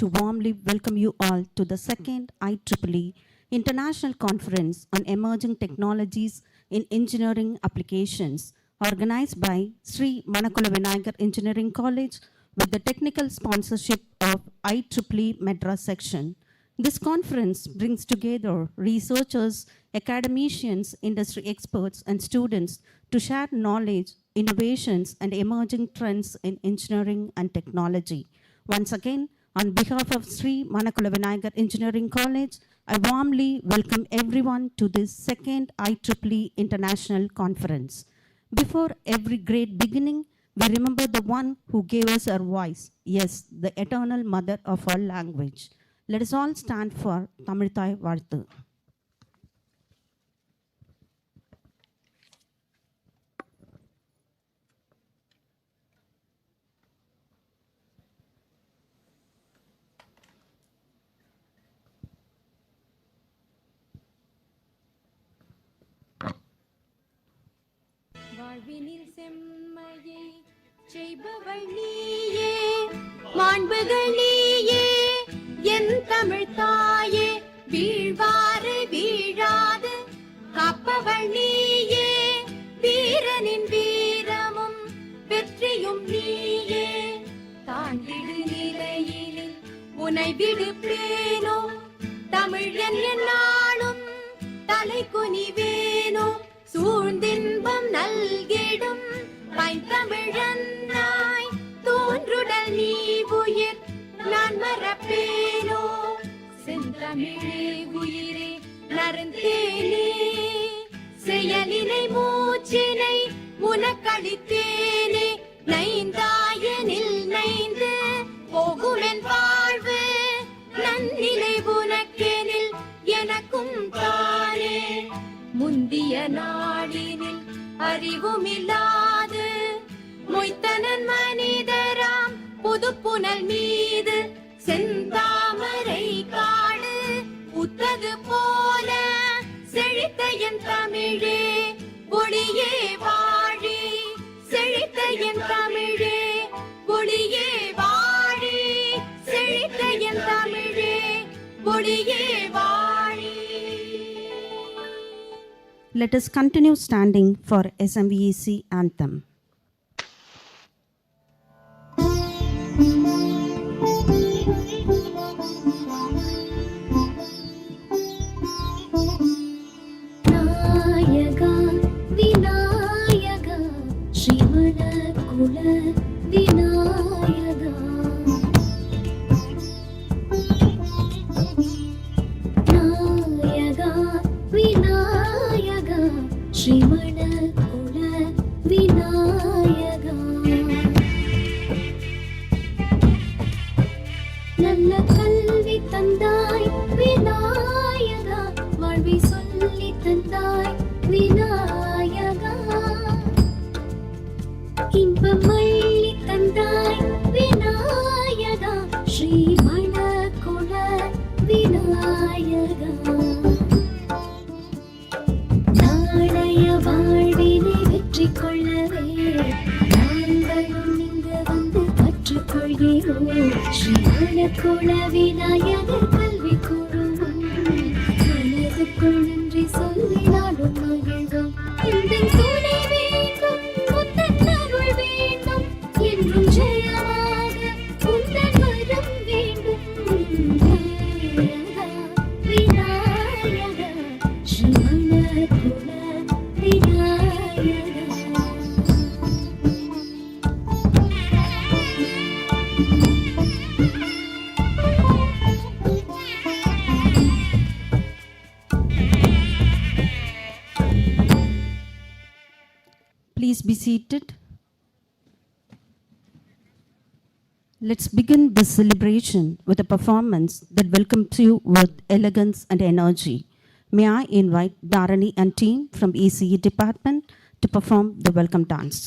to warmly welcome you all to the second IEEE International Conference on Emerging Technologies in Engineering Applications, organized by Sri Manakula Vinayagar Engineering College with the technical sponsorship of IEEE Madras section. This conference brings together researchers, academicians, industry experts, and students to share knowledge, innovations, and emerging trends in engineering and technology. Once again, on behalf of Sri Manakula Vinayagar Engineering College, I warmly welcome everyone to this second IEEE International Conference. Before every great beginning, we remember the one who gave us our voice, yes, the eternal mother of our language. Let us all stand for Tamil Thai Varthu. வாழ்வினில் செம்மையை செய்பவள் நீயே, மாண்புகள் நீயே, என் தமிழ் தாயே, வீழ்வாறு வீழாது காப்பவள் நீயே, வீரனின் வீரமும் வெற்றியும் நீயே, தாண்டிடு நிலையினில் உனை விடுப்பேனோ, தமிழ் என் நாளும் தலை குனிவேனோ, சூழ்ந்தின்பம் நல்கிடும் பைந்தமிழன்னாய் தோன்றுடல் நீ உயிர் நான் மறப்பேனோ, செந்தமிழே உயிரே நருந்தேனே, செயலினை மூச்சினை உனக்களித்தேனே, நைந்தாயனில் நைந்து போகுமென் வாழ்வு, நன்னிலை உனக்கெனில் எனக்கும் தானே, முந்திய நாளினில் அறிவுமில்லாது மொய்த்தனன் மனிதராம் புதுப்புனல் மீது செந்தாமரை காடு உத்தது போல செழித்த என் தமிழே ஒளியே வாழி, செழித்த என் தமிழே ஒளியே வாழி, செழித்த என் தமிழே ஒளியே வாழி. Let us continue standing for SMVEC anthem. Vinayaga, Vinayaga, Sri Manakula, Vinayaga. Vinayaga, Vinayaga, Sri Manakula, Vinayaga. நல்ல கல்வி தந்தாய் விநாயகா, வாழ்வை சொல்லி தந்தாய் விநாயகா, இன்பம் அள்ளி தந்தாய் விநாயகா, ஸ்ரீ மணக்குள விநாயகா. நாளைய வாழ்வினை வெற்றி கொள்ளவே நாங்களும் இங்கு வந்து கற்றுக்கொள்கிறோம், ஸ்ரீ மணக்குள விநாயகர் கல்வி கூறுவோம், மனதுக்குள் நன்றி சொல்லி நாடும் மகிழ்வோம். உந்தன் துணை வேண்டும், உந்தன் அருள் வேண்டும், என்றும் ஜெயமாக உந்தன் வரம் வேண்டும். Vinayaka, Sri Manakula Vinayaka. Please be seated. Let's begin this celebration with a performance that welcomes you with elegance and energy. May I invite Dharani and team from ECE department to perform the welcome dance.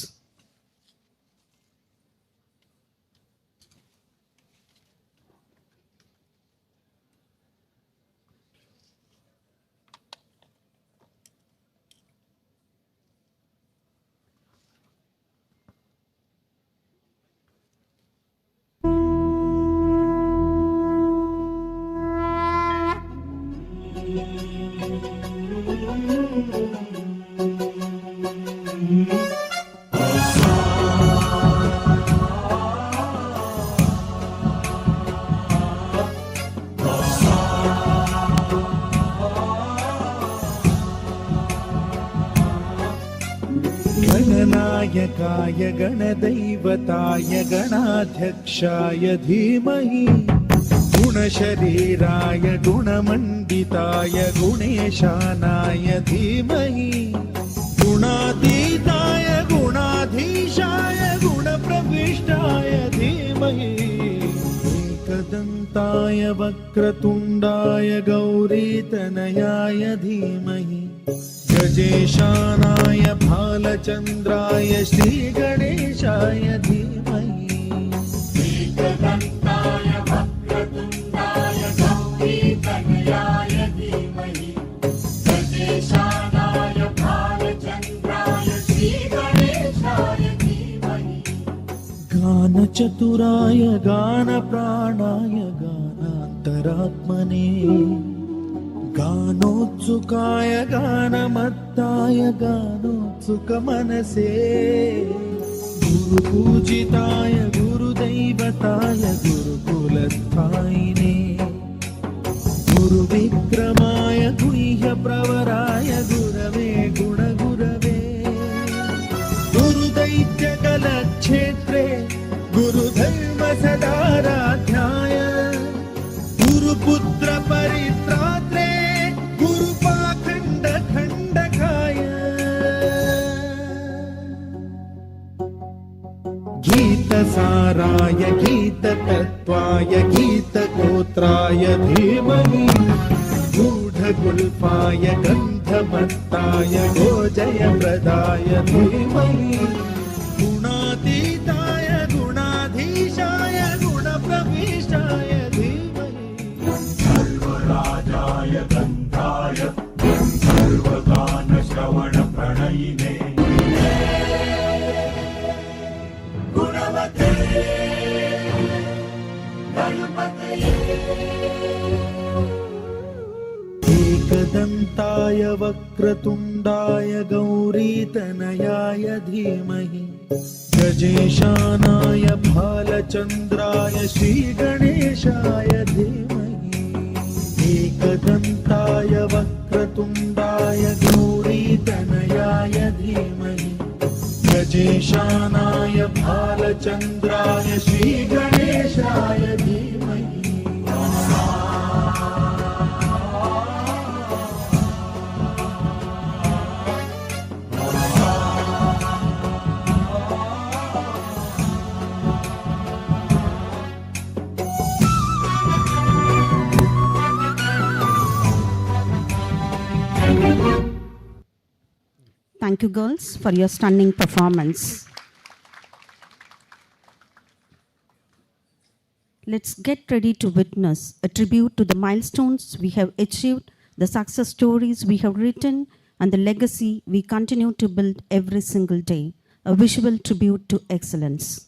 गणनायकाय गणदैवताय गणाध्यक्षाय धीमहि गुणशरीराय गुणमण्डिताय गुणेशानाय धीमहि गुणातीताय गुणाधीशाय गुणप्रविष्टाय धीमहि एकदन्ताय वक्रतुण्डाय गौरीतनयाय धीमहि गजेशानाय भालचन्द्राय श्रीगणेशाय धीमहि एकदन्ताय वक्रतुण्डाय गौरीतनयाय धीमहि गजेशानाय भालचन्द्राय श्रीगणेशाय धीमहि गानचतुराय गानप्राणाय गानान्तरात्मने गानोत्सुकाय गानमत्ताय गानोत्सुकमनसे गुरुपूजिताय गुरुदैवताय गुरुकुलस्थायिने गुरुविक्रमाय गुह्यप्रवराय गुरवे गुणगुरवे गुरुदैत्यकलक्षेत्रे गुरुधर्मसदाराध्याय गुरुपुत्र परित्रात्रे गुरुपाखण्ड खण्डकाय गीतसाराय गीततत्त्वाय गीतगोत्राय धीमहि गूढगुल्फाय गन्धमत्ताय गोजयप्रदाय धीमहि गुणातीताय गुणाधीशाय गुणप्रविष्टाय धीमहि सर्वराजाय गन्धाय सर्वगानश्रवणप्रणयिने गुणवते गणपतये एकदन्ताय वक्रतुण्डाय गौरीतनयाय धीमहि गजेशानाय भालचन्द्राय श्रीगणेशाय धीमहि एकदन्ताय वक्रतुण्डाय गौरीतनयाय धीमहि गजेशानाय भालचन्द्राय श्रीगणेशाय धीमहि Thank you, girls, for your stunning performance. Let's get ready to witness a tribute to the milestones we have achieved, the success stories we have written, and the legacy we continue to build every single day. A visual tribute to excellence.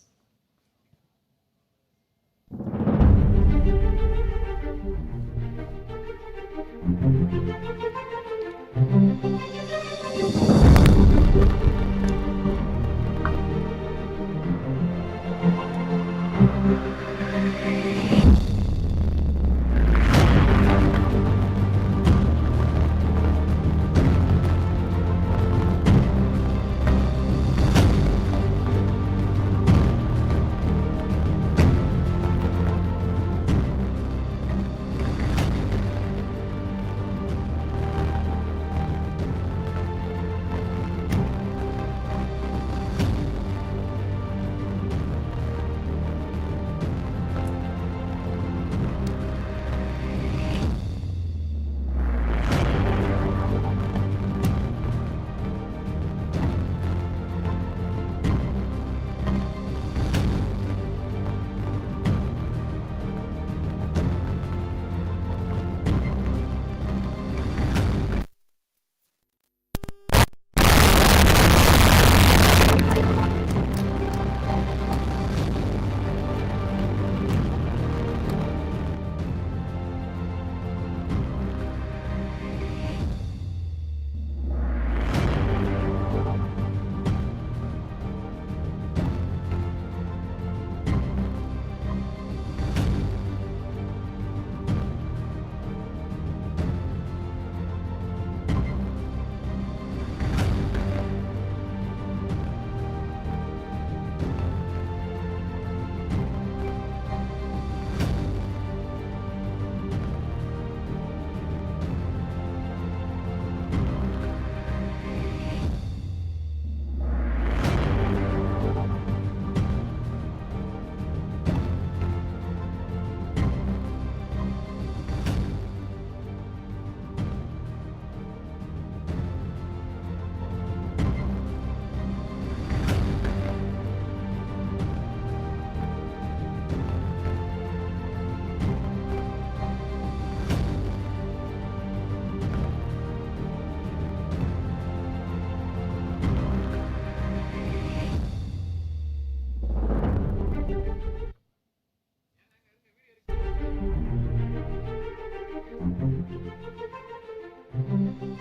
Thank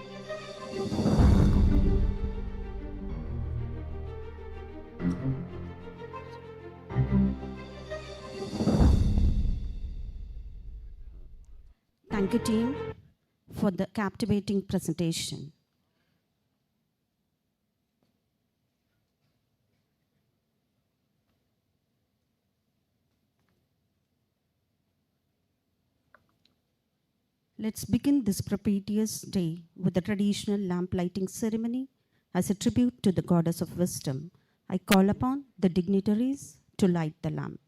you, team, for the captivating presentation. Let's begin this propitious day with the traditional lamp lighting ceremony as a tribute to the goddess of wisdom. I call upon the dignitaries to light the lamp.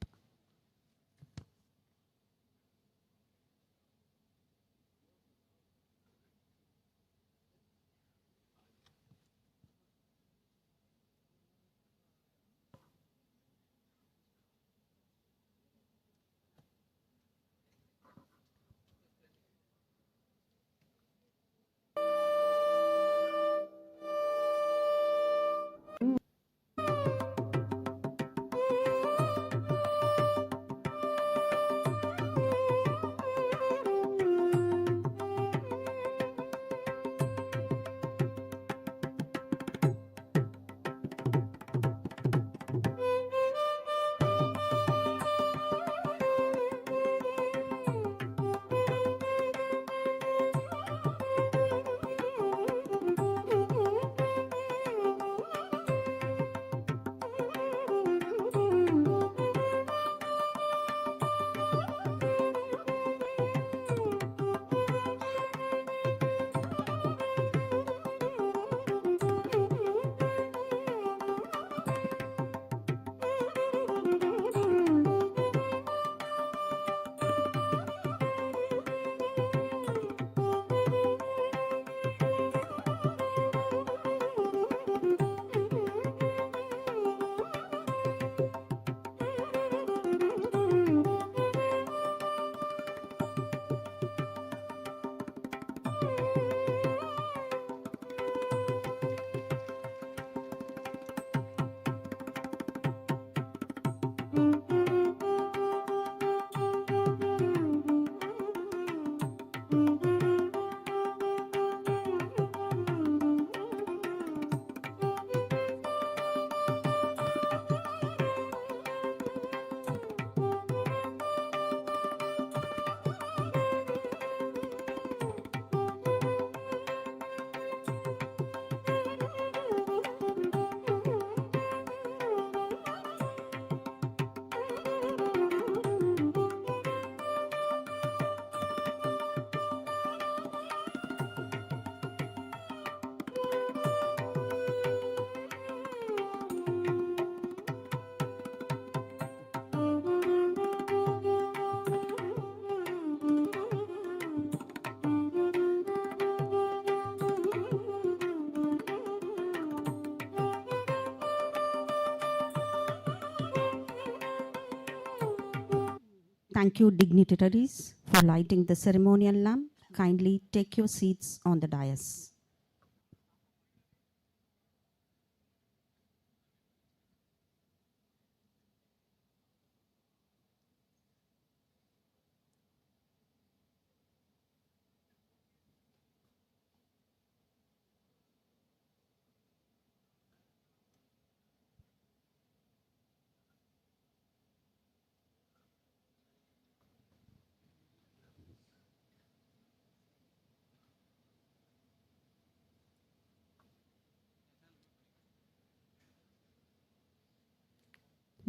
Thank you, dignitaries, for lighting the ceremonial lamp. Kindly take your seats on the dais.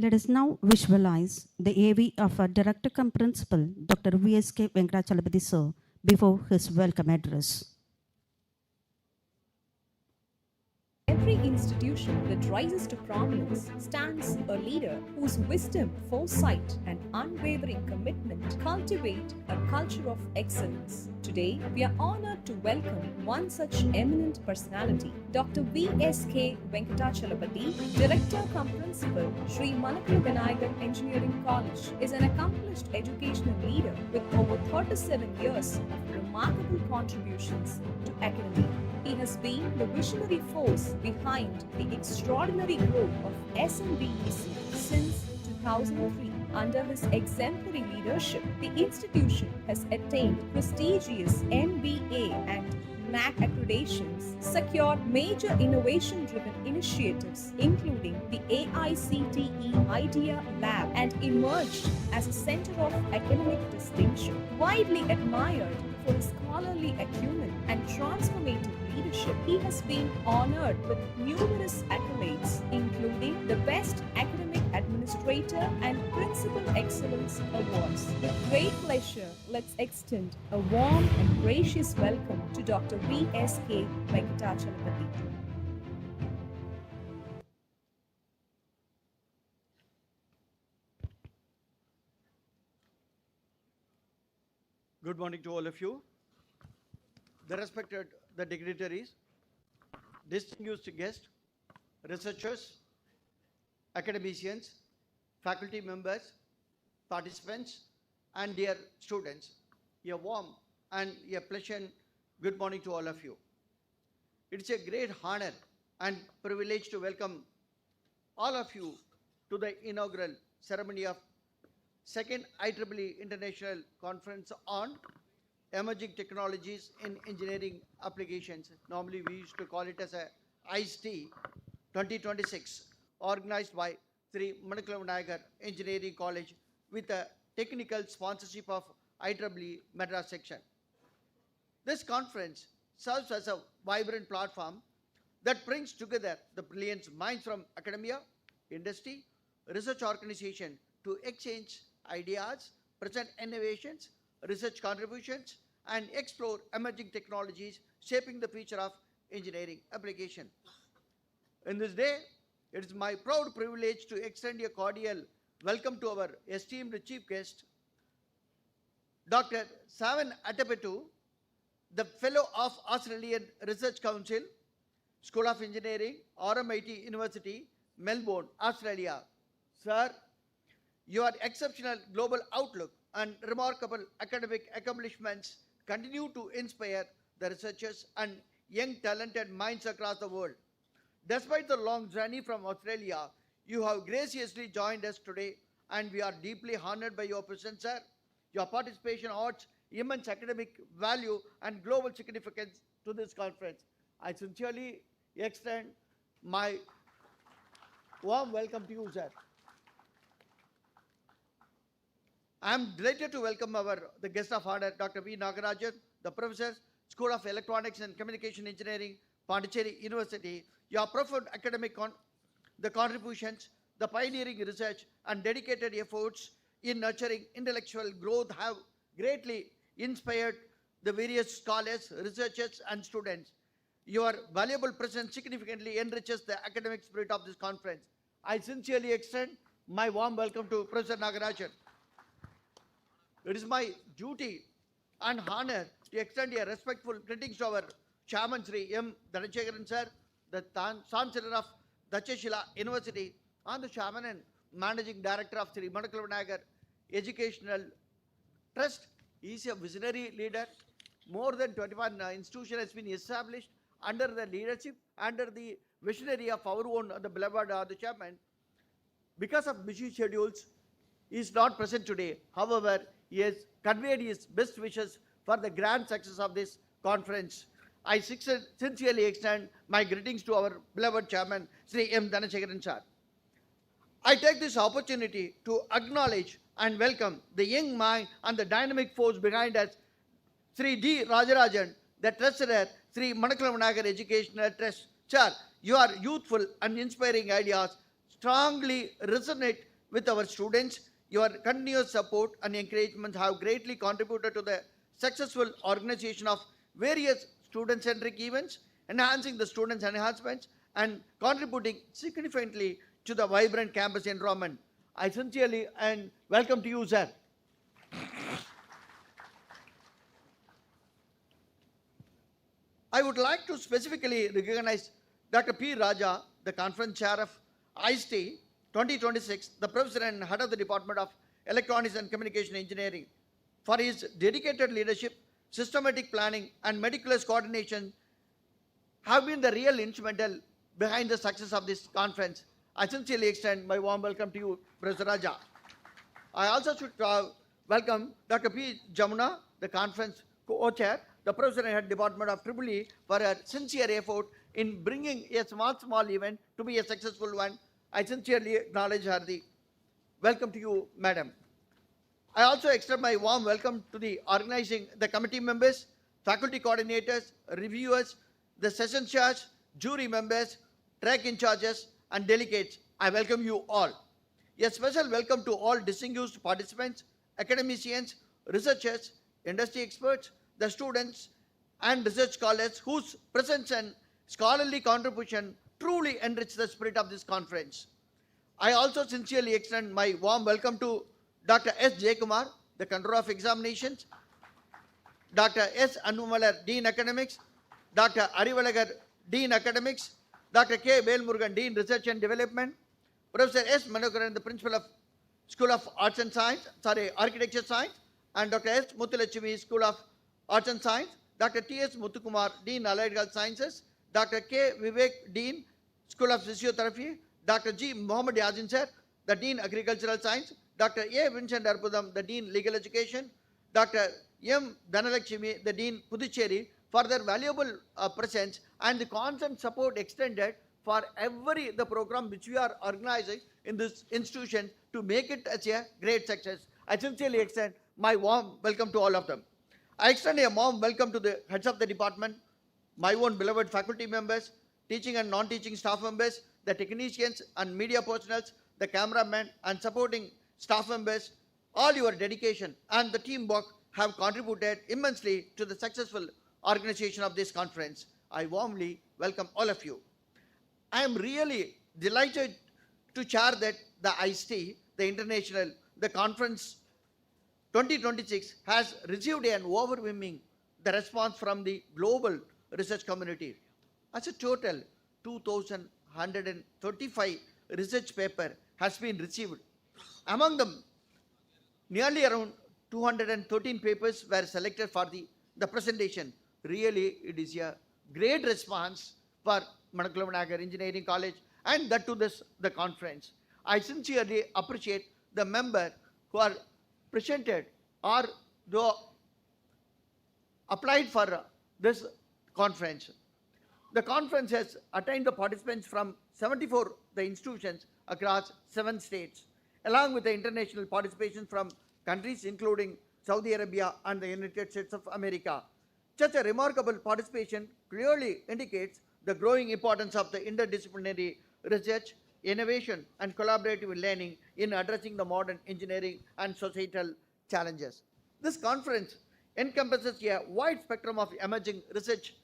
Let us now visualize the AV of our Director cum Principal, Dr. V.S.K. Venkatachalapathy sir, before his welcome address. Every institution that rises to prominence stands a leader whose wisdom, foresight, and unwavering commitment cultivate a culture of excellence. Today, we are honored to welcome one such eminent personality, Dr. V.S.K. Venkatachalapathy, Director cum Principal, Sri Manakula Vinayagar Engineering College, is an accomplished educational leader with over 37 years of remarkable contributions to academia. He has been the visionary force behind the extraordinary growth of SMVEC since 2003. Under his exemplary leadership, the institution has attained prestigious MBA and NAC accreditations, secured major innovation-driven initiatives, including the AICTE Idea Lab, and emerged as a center of academic distinction. Widely admired for his scholarly acumen and transformative leadership, he has been honored with numerous accolades, including the Best Academic Administrator and Principal Excellence Awards. With great pleasure, let's extend a warm and gracious welcome to Dr. V.S.K. Venkatachalapati. Good morning to all of you. The dignitaries, distinguished guests, researchers, academicians, faculty members, participants, and dear students, a warm and a pleasant good morning to all of you. It's a great honor and privilege to welcome all of you to the inaugural ceremony of second IEEE International Conference on Emerging Technologies in Engineering Applications. Normally we used to call it as a ICETEA 2026, organized by Manakula Vinayagar Engineering College with a technical sponsorship of IEEE Madras section. This conference serves as a vibrant platform that brings together the brilliant minds from academia, industry, research organization to exchange ideas, present innovations, research contributions, and explore emerging technologies shaping the future of engineering application. In this day, it is my proud privilege to extend a cordial welcome to our esteemed chief guest, Dr. Saman Atapattu, the Fellow of Australian Research Council, School of Engineering, RMIT University, Melbourne, Australia. Sir, your exceptional global outlook and remarkable academic accomplishments continue to inspire the researchers and young talented minds across the world. Despite the long journey from Australia, you have graciously joined us today, and we are deeply honored by your presence, sir. Your participation adds immense academic value and global significance to this conference. I sincerely extend my warm welcome to you, sir. I am delighted to welcome the guest of honor, Dr. V. Nagarajan, the Professor, School of Electronics and Communication Engineering, Pondicherry University. Your profound academic contributions, the pioneering research, and dedicated efforts in nurturing intellectual growth have greatly inspired the various scholars, researchers, and students. Your valuable presence significantly enriches the academic spirit of this conference. I sincerely extend my warm welcome to Professor Nagarajan. It is my duty and honor to extend a respectful greetings to our Chairman Sri M. Dhanachekaran sir, the Chancellor of Dacheshila University, and the Chairman and Managing Director of Sri Manakula Vinayagar Educational Trust. He is a visionary leader. More than 21 institutions has been established under the leadership, under the visionary of our own, the beloved the Chairman. Because of busy schedules, he is not present today. However, he has conveyed his best wishes for the grand success of this conference. I sincerely extend my greetings to our beloved Chairman, Sri M. Dhanachekaran sir. I take this opportunity to acknowledge and welcome the young mind and the dynamic force behind us, Sri D. Rajarajan, the Treasurer, Sri Manakula Vinayagar Educational Trust. Sir, your youthful and inspiring ideas strongly resonate with our students. Your continuous support and encouragement have greatly contributed to the successful organization of various student-centric events, enhancing the students' enhancements and contributing significantly to the vibrant campus environment. I sincerely and welcome to you, sir. I would like to specifically recognize Dr. P. Raja, the conference chair of ICETEA 2026, the professor and head of the Department of Electronics and Communication Engineering, for his dedicated leadership, systematic planning, and meticulous coordination have been the real instrumental behind the success of this conference. I sincerely extend my warm welcome to you, Professor Raja. I also should welcome Dr. P. Jamuna, the conference co-chair, the Professor and Head Department of IEEE for her sincere effort in bringing a small event to be a successful one. I sincerely acknowledge her. Welcome to you, Madam. I also extend my warm welcome to the committee members, faculty coordinators, reviewers, the session charge, jury members, track in charges, and delegates. I welcome you all. A special welcome to all distinguished participants, academicians, researchers, industry experts, the students, and research scholars whose presence and scholarly contribution truly enrich the spirit of this conference. I also sincerely extend my warm welcome to Dr. S. Jayakumar, the Controller of Examinations, Dr. S. Annumalar, Dean Academics, Dr. Arivalagar, Dean Academics, Dr. K. Velmurugan, Dean Research and Development, Professor S. Manakula, the Principal of School of Arts and Science, Architecture Science, and Dr. S. Muthulachimi, School of Arts and Science, Dr. T. S. Muthukumar, Dean Allied Health Sciences, Dr. K. Vivek, Dean, School of Physiotherapy, Dr. G. Mohammed Yazin, sir, the Dean Agricultural Science, Dr. A. Vincent Arpudam, the Dean Legal Education, Dr. M. Dhanalakshmi, the Dean Puducherry, for their valuable presence and the constant support extended for the program which we are organizing in this institution to make it as a great success. I sincerely extend my warm welcome to all of them. I extend a warm welcome to the heads of the department, my own beloved faculty members, teaching and non-teaching staff members, the technicians and media personnel, the cameramen and supporting staff members. All your dedication and the teamwork have contributed immensely to the successful organization of this conference. I warmly welcome all of you. I am really delighted to share that the ICETEA, the conference 2026 has received an overwhelming response from the global research community. As a total, 2,135 research paper has been received. Among them, nearly around 213 papers were selected for the presentation. Really, it is a great response for Manakula Vinayagar Engineering College and that to the conference. I sincerely appreciate the members who are presented or though applied for this conference. The conference has attained the participants from 74 the institutions across 7 states, along with the international participation from countries including Saudi Arabia and the United States of America. Such a remarkable participation clearly indicates the growing importance of the interdisciplinary research, innovation, and collaborative learning in addressing the modern engineering and societal challenges. This conference encompasses a wide spectrum of emerging research,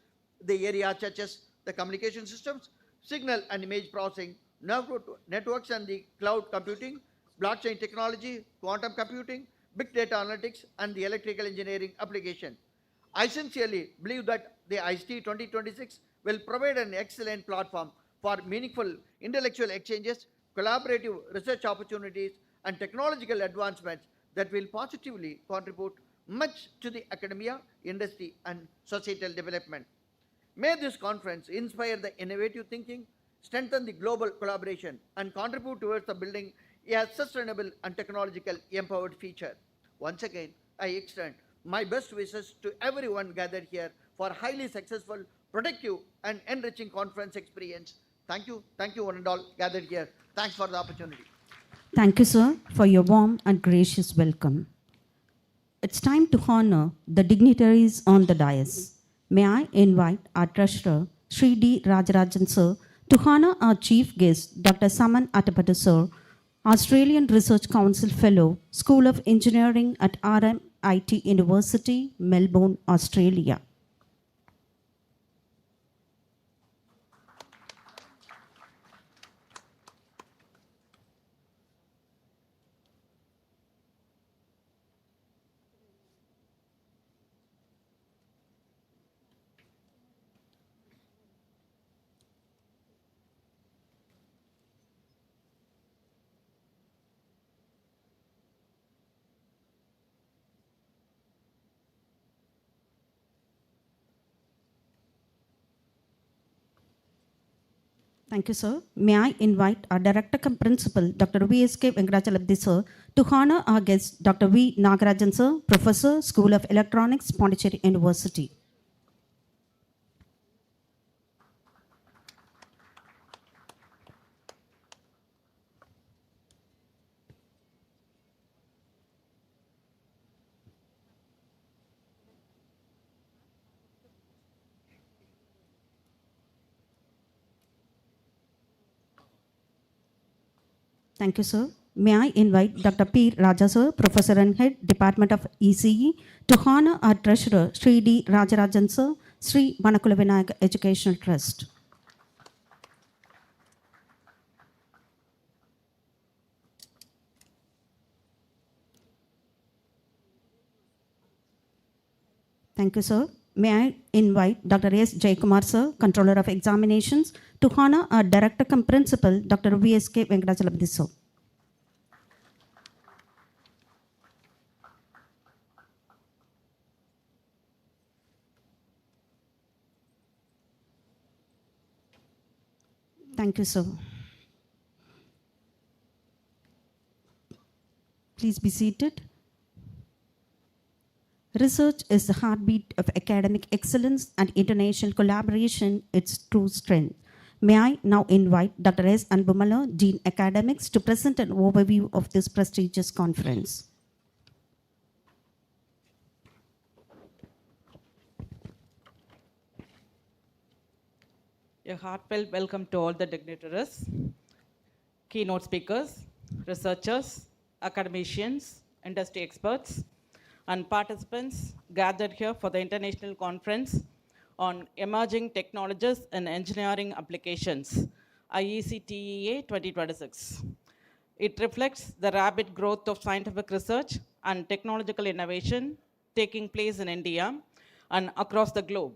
the areas such as the communication systems, signal and image processing, networks and the cloud computing, blockchain technology, quantum computing, big data analytics, and the electrical engineering application. I sincerely believe that the ICT 2026 will provide an excellent platform for meaningful intellectual exchanges, collaborative research opportunities, and technological advancements that will positively contribute much to the academia, industry, and societal development. May this conference inspire the innovative thinking, strengthen the global collaboration, and contribute towards the building a sustainable and technological empowered future. Once again, I extend my best wishes to everyone gathered here for highly successful, productive, and enriching conference experience. Thank you one and all gathered here. Thanks for the opportunity. Thank you, sir, for your warm and gracious welcome. It's time to honor the dignitaries on the dais. May I invite our treasurer, Sri D. Nagarajan, sir, to honor our chief guest, Dr. Saman Atapattu, sir, Australian Research Council Fellow, School of Engineering at RMIT University, Melbourne, Australia. Thank you, sir. May I invite our Director cum Principal, Dr. V.S.K. Venkatachalapthi, sir, to honor our guest, Dr. V. Nagarajan, sir, Professor, School of Electronics, Pondicherry University. Thank you, sir. May I invite Dr. P. Raja, sir, Professor and Head, Department of ECE, to honor our Treasurer, Sri D. Rajarajan, sir, Sri Manakula Vinayagar Educational Trust. Thank you, sir. May I invite Dr. S. Jaykumar, sir, Controller of Examinations, to honor our Director cum Principal, Dr. V.S.K. Venkatachalapathy, sir. Thank you, sir. Please be seated. Research is the heartbeat of academic excellence and international collaboration, its true strength. May I now invite Dr. S. Anbumala, Dean Academics, to present an overview of this prestigious conference. A heartfelt welcome to all the dignitaries, keynote speakers, researchers, academicians, industry experts, and participants gathered here for the International Conference on Emerging Technologies and Engineering Applications, IECTEA 2026. It reflects the rapid growth of scientific research and technological innovation taking place in India and across the globe.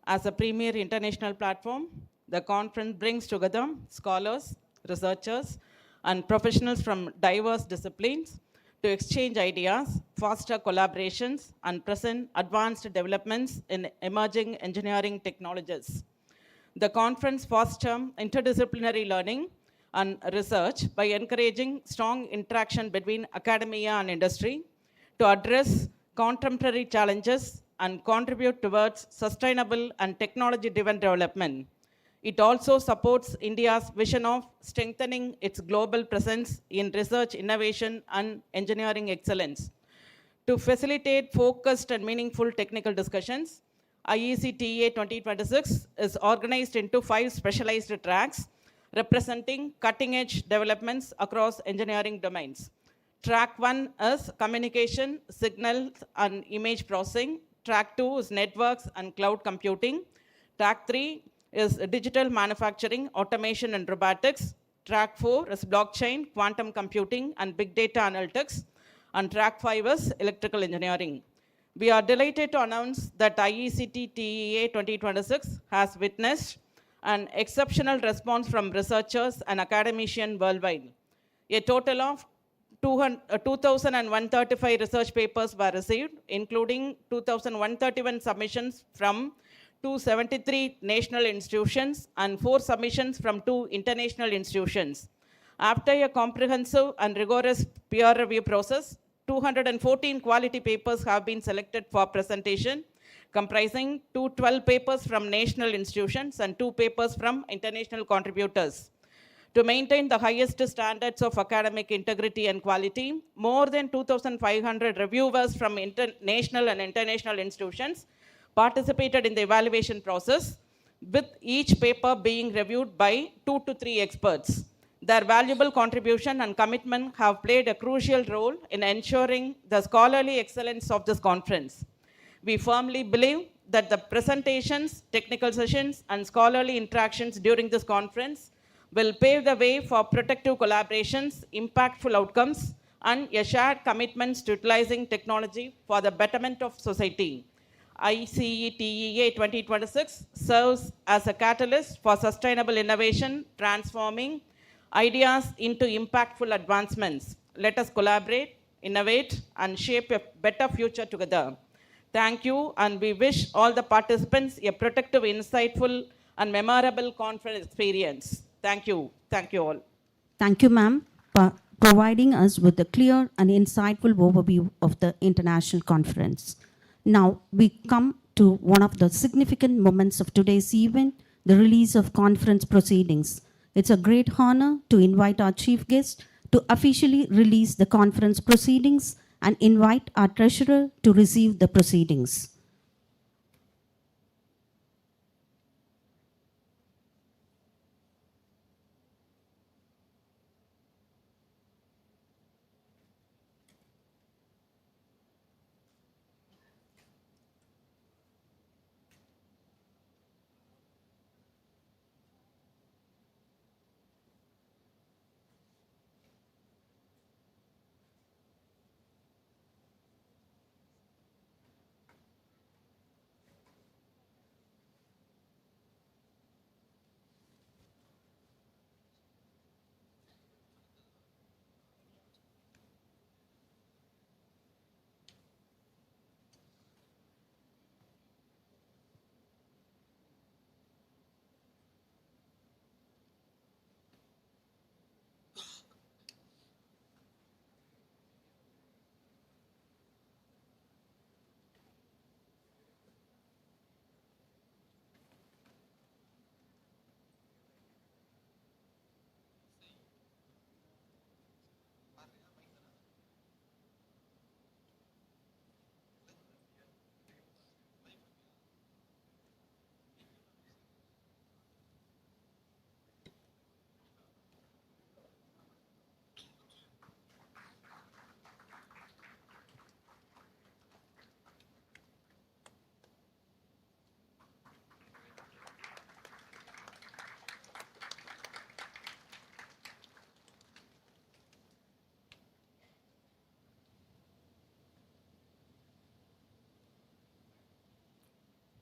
As a premier international platform, the conference brings together scholars, researchers, and professionals from diverse disciplines to exchange ideas, foster collaborations, and present advanced developments in emerging engineering technologies. The conference fosters interdisciplinary learning and research by encouraging strong interaction between academia and industry to address contemporary challenges and contribute towards sustainable and technology-driven development. It also supports India's vision of strengthening its global presence in research, innovation, and engineering excellence. To facilitate focused and meaningful technical discussions, IECTEA 2026 is organized into 5 specialized tracks representing cutting-edge developments across engineering domains. Track 1 is communication, signals, and image processing. Track 2 is networks and cloud computing. Track 3 is digital manufacturing, automation, and robotics. Track 4 is blockchain, quantum computing, and big data analytics. And track 5 is electrical engineering. We are delighted to announce that IECTEA 2026 has witnessed an exceptional response from researchers and academicians worldwide. A total of 2,135 research papers were received, including 2,131 submissions from 273 national institutions and 4 submissions from 2 international institutions. After a comprehensive and rigorous peer review process, 214 quality papers have been selected for presentation, comprising 212 papers from national institutions and 2 papers from international contributors. To maintain the highest standards of academic integrity and quality, more than 2,500 reviewers from national and international institutions participated in the evaluation process, with each paper being reviewed by 2 to 3 experts. Their valuable contribution and commitment have played a crucial role in ensuring the scholarly excellence of this conference. We firmly believe that the presentations, technical sessions, and scholarly interactions during this conference will pave the way for productive collaborations, impactful outcomes, and a shared commitment to utilizing technology for the betterment of society. ICETEA 2026 serves as a catalyst for sustainable innovation, transforming ideas into impactful advancements. Let us collaborate, innovate, and shape a better future together. Thank you, and we wish all the participants a productive, insightful, and memorable conference experience. Thank you. Thank you all. Thank you, ma'am, for providing us with a clear and insightful overview of the international conference. Now we come to one of the significant moments of today's event, the release of conference proceedings. It's a great honor to invite our chief guest to officially release the conference proceedings and invite our treasurer to receive the proceedings.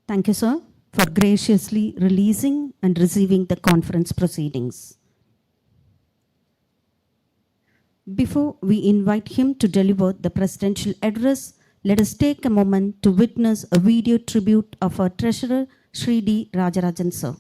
Thank you, sir, for graciously releasing and receiving the conference proceedings. Before we invite him to deliver the presidential address, let us take a moment to witness a video tribute of our treasurer, Sri D. Rajarajan, sir.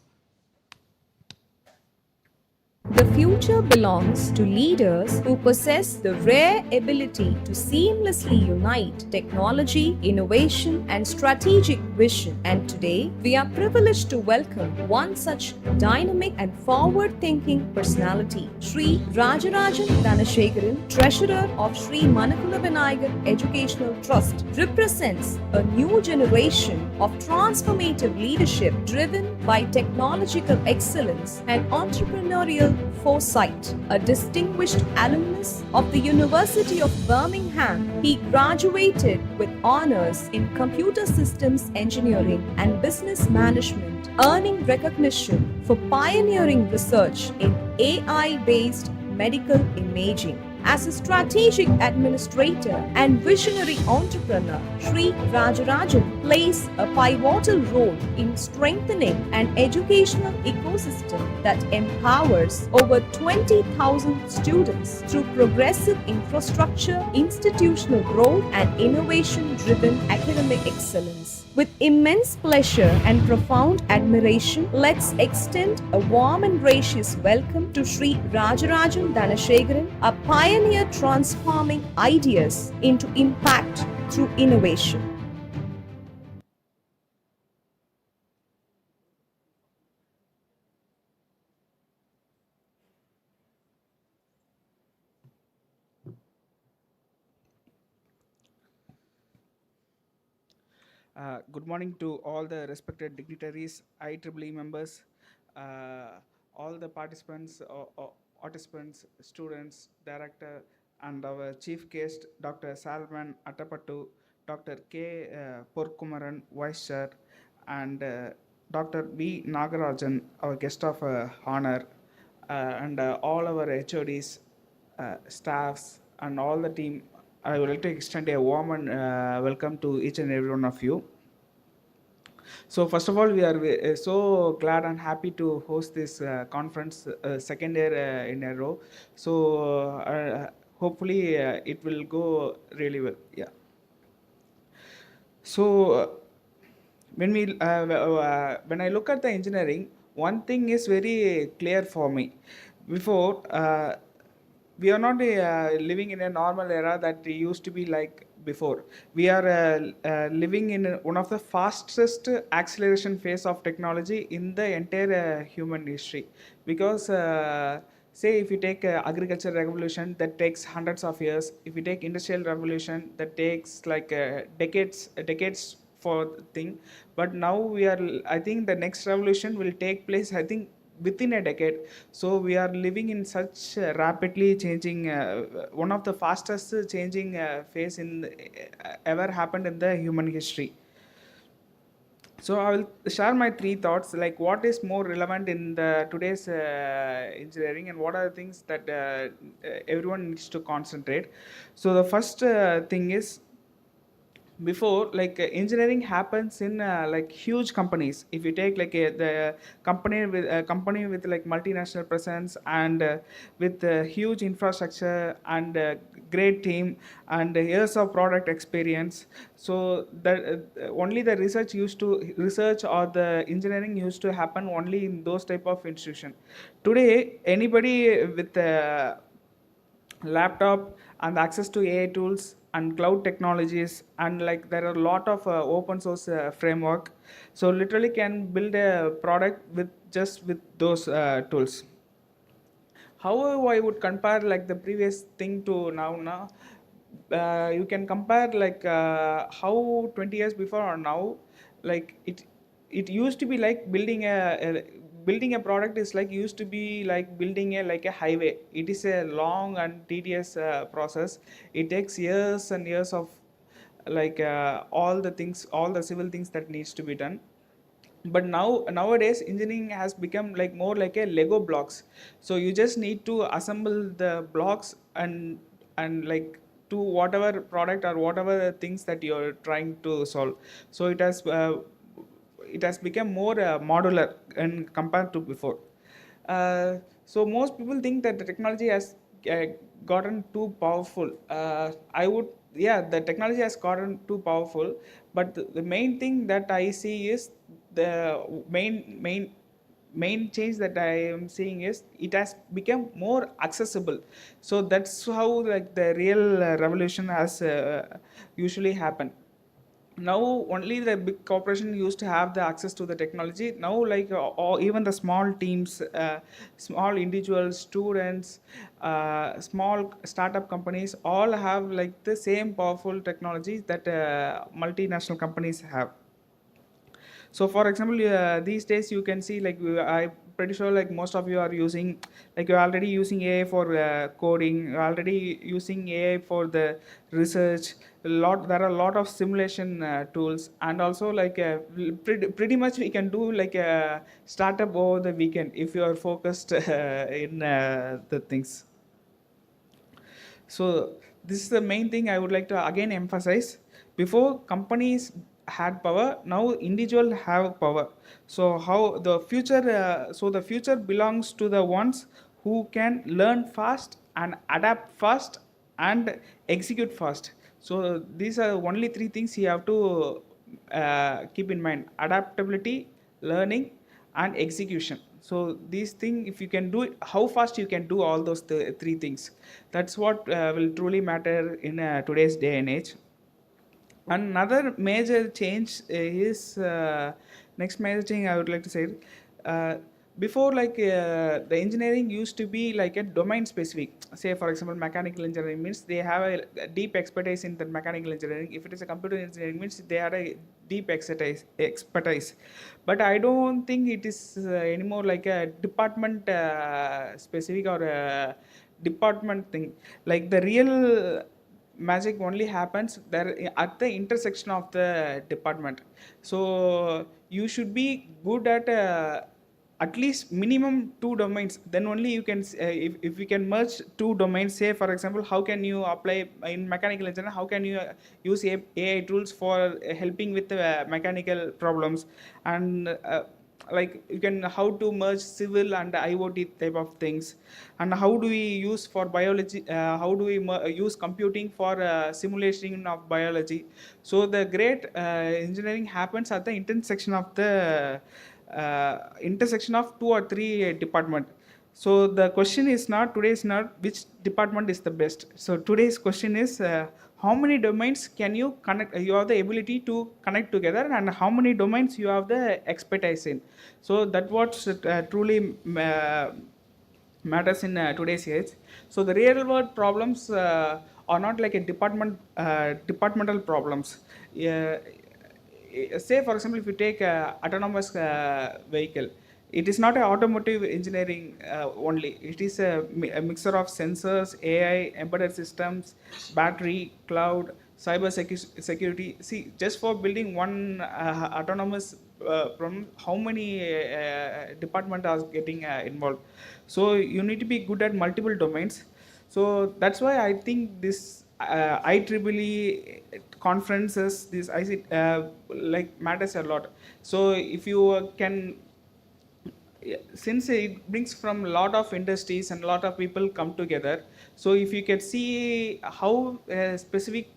The future belongs to leaders who possess the rare ability to seamlessly unite technology, innovation, and strategic vision. And today, we are privileged to welcome one such dynamic and forward-thinking personality, Sri Rajarajan Dhanasekaran, Treasurer of Sri Manakula Vinayagar Educational Trust, represents a new generation of transformative leadership driven by technological excellence and entrepreneurial foresight. A distinguished alumnus of the University of Birmingham, he graduated with honors in computer systems engineering and business management, earning recognition for pioneering research in AI-based medical imaging. As a strategic administrator and visionary entrepreneur, Sri Rajarajan plays a pivotal role in strengthening an educational ecosystem that empowers over 20,000 students through progressive infrastructure, institutional growth, and innovation-driven academic excellence. With immense pleasure and profound admiration, let's extend a warm and gracious welcome to Sri Rajarajan Dhanasekaran, a pioneer transforming ideas into impact through innovation. Good morning to all the respected dignitaries, IEEE members, all the participants, students, director, and our chief guest, Dr. Saman Atapattu, Dr. K. Porkumaran, Vice Chair, and Dr. B. Nagarajan, our guest of honor, and all our HODs, staffs, and all the team. I would like to extend a warm and welcome to each and every one of you. So first of all, we are so glad and happy to host this conference second year in a row. So hopefully it will go really well. Yeah. So when I look at the engineering, one thing is very clear for me. Before, we are not living in a normal era that used to be like before. We are living in one of the fastest acceleration phase of technology in the entire human history. Because say if you take agricultural revolution, that takes hundreds of years. If you take industrial revolution, that takes like decades for thing. But now we are, I think the next revolution will take place, I think, within a decade. So we are living in such rapidly changing, one of the fastest changing phase in ever happened in the human history. So I will share my three thoughts, like what is more relevant in the today's engineering, and what are the things that everyone needs to concentrate. So the first thing is, before, like engineering happens in like huge companies. If you take like the company with like multinational presence and with huge infrastructure and great team and years of product experience, so that only the research or the engineering used to happen only in those type of institution. Today anybody with laptop and access to AI tools and cloud technologies, and like there are a lot of open source framework, so literally can build a product with those tools. However, I would compare like the previous thing to now. You can compare like how 20 years before or now, like it used to be like building a product is like used to be like building a highway. It is a long and tedious process. It takes years and years of like all the civil things that needs to be done. But nowadays engineering has become like more like a Lego blocks. So you just need to assemble the blocks and like to whatever product or whatever things that you're trying to solve. So it has it has become more modular and compared to before. So most people think that the technology has uh, gotten too powerful. The technology has gotten too powerful, but the main thing that I see is the main change that I am seeing is it has become more accessible. So that's how like the real revolution has usually happened. Now only the big corporation used to have the access to the technology. Now like or even the small teams, small individuals, students, small startup companies all have like the same powerful technologies that multinational companies have. So for example, these days you can see like I'm pretty sure like most of you are using, like you're already using AI for coding, you're already using AI for the research. There are a lot of simulation tools, and also like pretty much we can do like a startup over the weekend if you are focused in the things. So this is the main thing I would like to again emphasize. Before companies had power, now individual have power. So how the future? So the future belongs to the ones who can learn fast and adapt fast and execute fast. So these are only three things you have to keep in mind: adaptability, learning, and execution. So these things, if you can do it, how fast you can do all those three things, that's what will truly matter in today's day and age. Another major change is next major thing I would like to say. Uh, Before, like the engineering used to be like a domain specific. Say, for example, mechanical engineering means they have a deep expertise in the mechanical engineering. If it is a computer engineering means they have a deep expertise. But I don't think it is anymore like a department specific or a department thing. Like the real magic only happens there at the intersection of the department. So you should be good at least minimum two domains, then only you can if we can merge two domains. Say for example, how can you apply in mechanical engineering, how can you use AI tools for helping with mechanical problems, and like you can how to merge civil and IoT type of things, and how do we use for biology, how do we use computing for simulation of biology. So the great engineering happens at the intersection of two or three department. So the question is not today is not which department is the best. So today's question is how many domains can you connect, you have the ability to connect together, and how many domains you have the expertise in. So that what truly matters in today's age. So the real world problems are not like a departmental problems. Say for example, if you take autonomous vehicle, it is not a automotive engineering only. It is a mixture of sensors, AI, embedded systems, battery, cloud, security. See, just for building one autonomous problem, how many departments are getting involved. So you need to be good at multiple domains. So that's why I think this IEEE conferences, this like matters a lot. So if you can, since it brings from a lot of industries and a lot of people come together, so if you can see how specific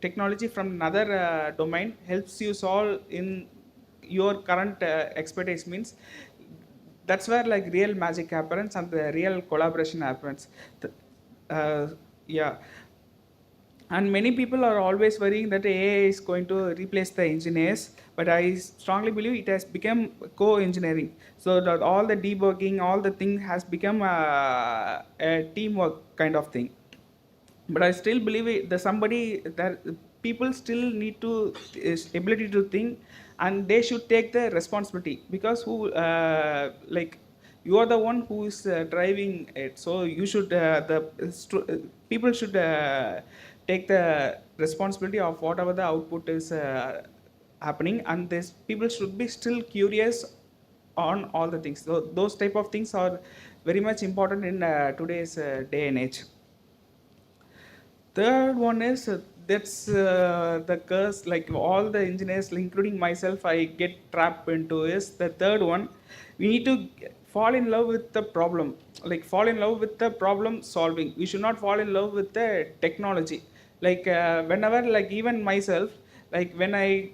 technology from another domain helps you solve in your current expertise means, that's where like real magic happens and the real collaboration happens. Yeah, and many people are always worrying that AI is going to replace the engineers, but I strongly believe it has become co-engineering. So that all the debugging, all the thing has become a teamwork kind of thing. But I still believe the somebody that people still need to is ability to think, and they should take the responsibility, because who like you are the one who is driving it. So you should people should take the responsibility of whatever the output is happening, and this people should be still curious on all the things. So those type of things are very much important in today's day and age. Third one is that's the curse, like all the engineers, including myself, I get trapped into is the third one. We need to fall in love with the problem, like fall in love with the problem solving. We should not fall in love with the technology. Like whenever, like even myself, like when I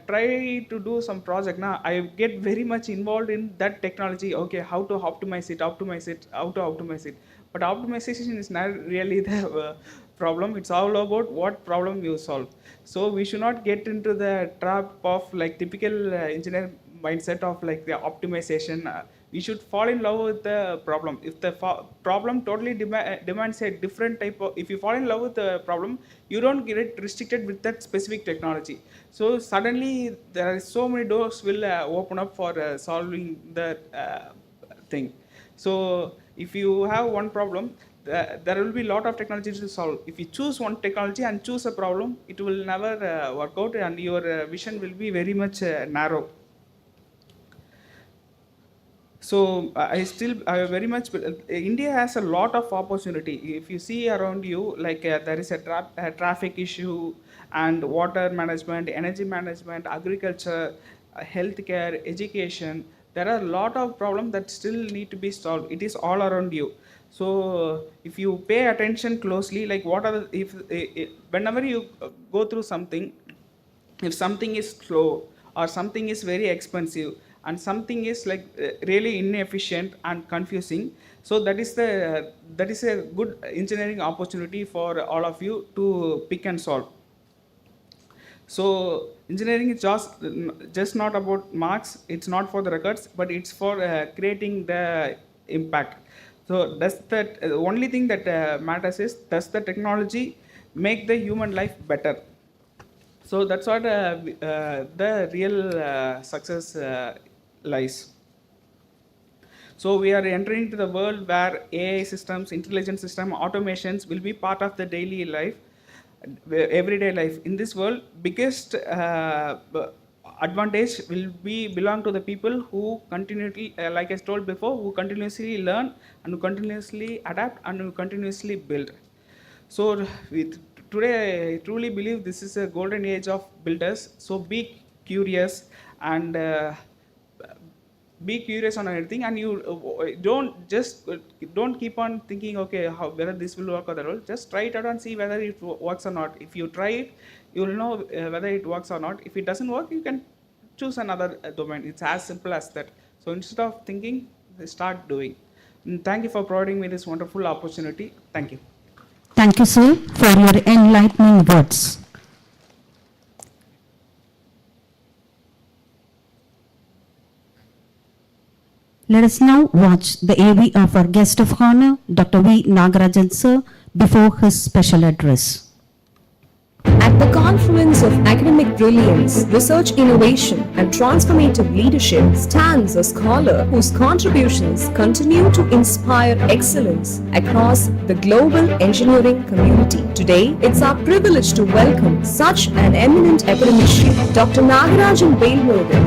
try to do some project now, I get very much involved in that technology. Okay, how to optimize it, how to optimize it. But optimization is not really the problem. It's all about what problem you solve. So we should not get into the trap of like typical engineer mindset of like the optimization. We should fall in love with the problem. If the problem totally demands a different type of, if you fall in love with the problem, you don't get restricted with that specific technology. So suddenly there are so many doors will open up for solving the thing. So if you have one problem, there will be a lot of technologies to solve. If you choose one technology and choose a problem, it will never work out, and your vision will be very much narrow. So I very much, India has a lot of opportunity. If you see around you, like there is a traffic issue, and water management, energy management, agriculture, healthcare, education. There are a lot of problems that still need to be solved. It is all around you. So if you pay attention closely, like what are the, whenever you go through something, if something is slow or something is very expensive and something is like really inefficient and confusing, so that is a good engineering opportunity for all of you to pick and solve. So engineering is just not about marks. It's not for the records, but it's for creating the impact. So does that only thing that matters is, does the technology make the human life better? So that's what the real success lies. So we are entering into the world where AI systems, intelligent system, automations will be part of the daily life, everyday life. In this world, biggest advantage will be belong to the people who continually, like I told before, who continuously learn and who continuously adapt and who continuously build. So today I truly believe this is a golden age of builders. So be curious and be curious on anything, and you don't keep on thinking, okay, whether this will work or that will. Just try it out and see whether it works or not. If you try it, you will know whether it works or not. If it doesn't work, you can choose another domain. It's as simple as that. So instead of thinking, start doing. And thank you for providing me this wonderful opportunity. Thank you. Thank you, sir, for your enlightening words. Let us now watch the AV of our guest of honor, Dr. V. Nagarajan, sir, before his special address. At the confluence of academic brilliance, research innovation, and transformative leadership stands a scholar whose contributions continue to inspire excellence across the global engineering community. Today, it's our privilege to welcome such an eminent academician. Dr. Nagarajan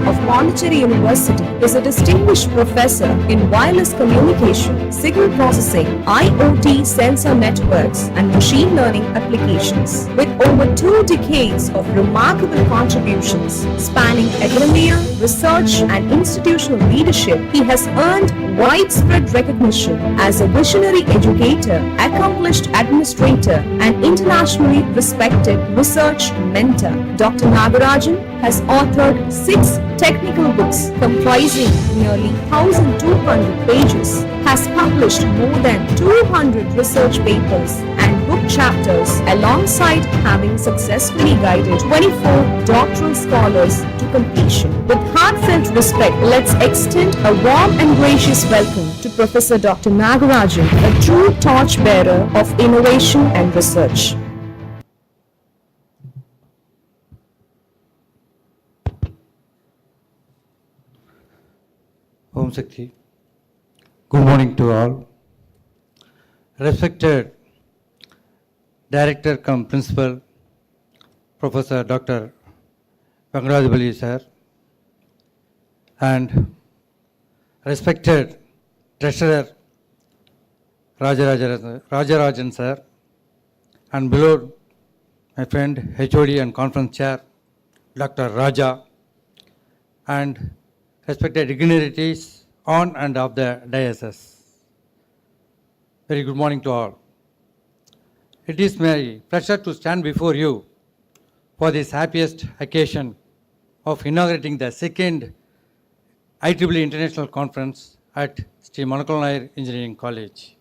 of Pondicherry University is a distinguished professor in wireless communication, signal processing, IoT sensor networks, and machine learning applications. With over 2 decades of remarkable contributions spanning academia, research, and institutional leadership, he has earned widespread recognition as a visionary educator, accomplished administrator, and internationally respected research mentor. Dr. Nagarajan has authored 6 technical books comprising nearly 1,200 pages, has published more than 200 research papers and book chapters, alongside having successfully guided 24 doctoral scholars to completion. With heartfelt respect, let's extend a warm and gracious welcome to Professor Dr. Nagarajan, a true torchbearer of innovation and research. Om Shakti. Good morning to all. Respected Director cum Principal, Professor Dr. Venkatadipalli sir, and respected Treasurer Rajarajan sir, and beloved my friend HOD and conference chair, Dr. Raja, and respected dignitaries on and off the dais. Very good morning to all. It is my pleasure to stand before you for this happiest occasion of inaugurating the second IEEE International Conference at Sri Manakula Engineering College.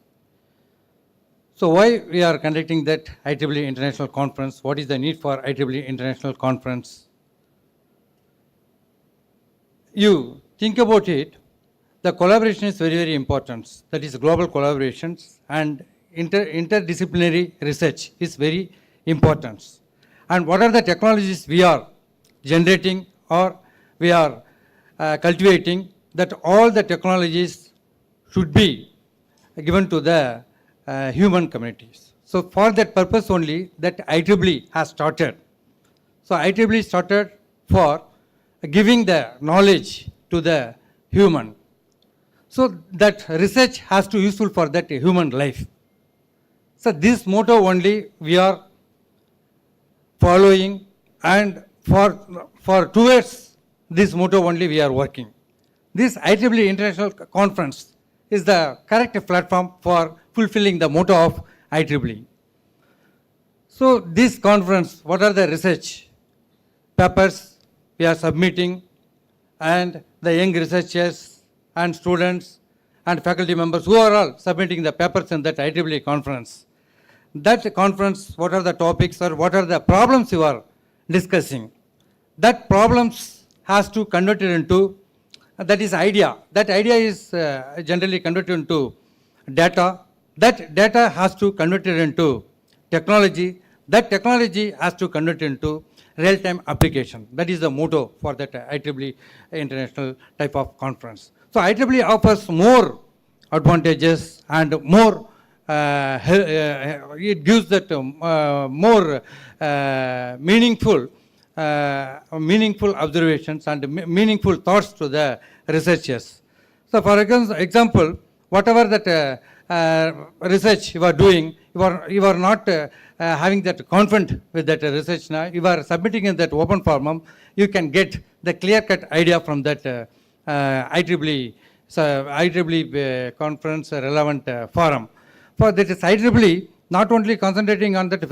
So why we are conducting that IEEE International Conference? What is the need for IEEE International Conference? You think about it, the collaboration is very, very important. That is global collaborations, and interdisciplinary research is very important. And what are the technologies we are generating or we are cultivating, that all the technologies should be given to the human communities. So for that purpose only that IEEE has started. So IEEE started for giving the knowledge to the human. So that research has to be useful for that human life. So this motto only we are following, and for towards this motto only we are working. This IEEE International Conference is the correct platform for fulfilling the motto of IEEE. So this conference, what are the research papers we are submitting, and the young researchers and students and faculty members who are all submitting the papers in that IEEE conference. That conference, what are the topics or what are the problems you are discussing? That problems has to convert it into, that is idea. That idea is generally converted into data. That data has to convert it into technology. That technology has to convert it into real-time application. That is the motto for that IEEE International type of conference. So IEEE offers more advantages and more, it gives that more meaningful observations and meaningful thoughts to the researchers. So for example, whatever that research you are doing, you are not having that confident with that research now, you are submitting in that open forum, you can get the clear-cut idea from that IEEE conference relevant forum. For that is IEEE not only concentrating on that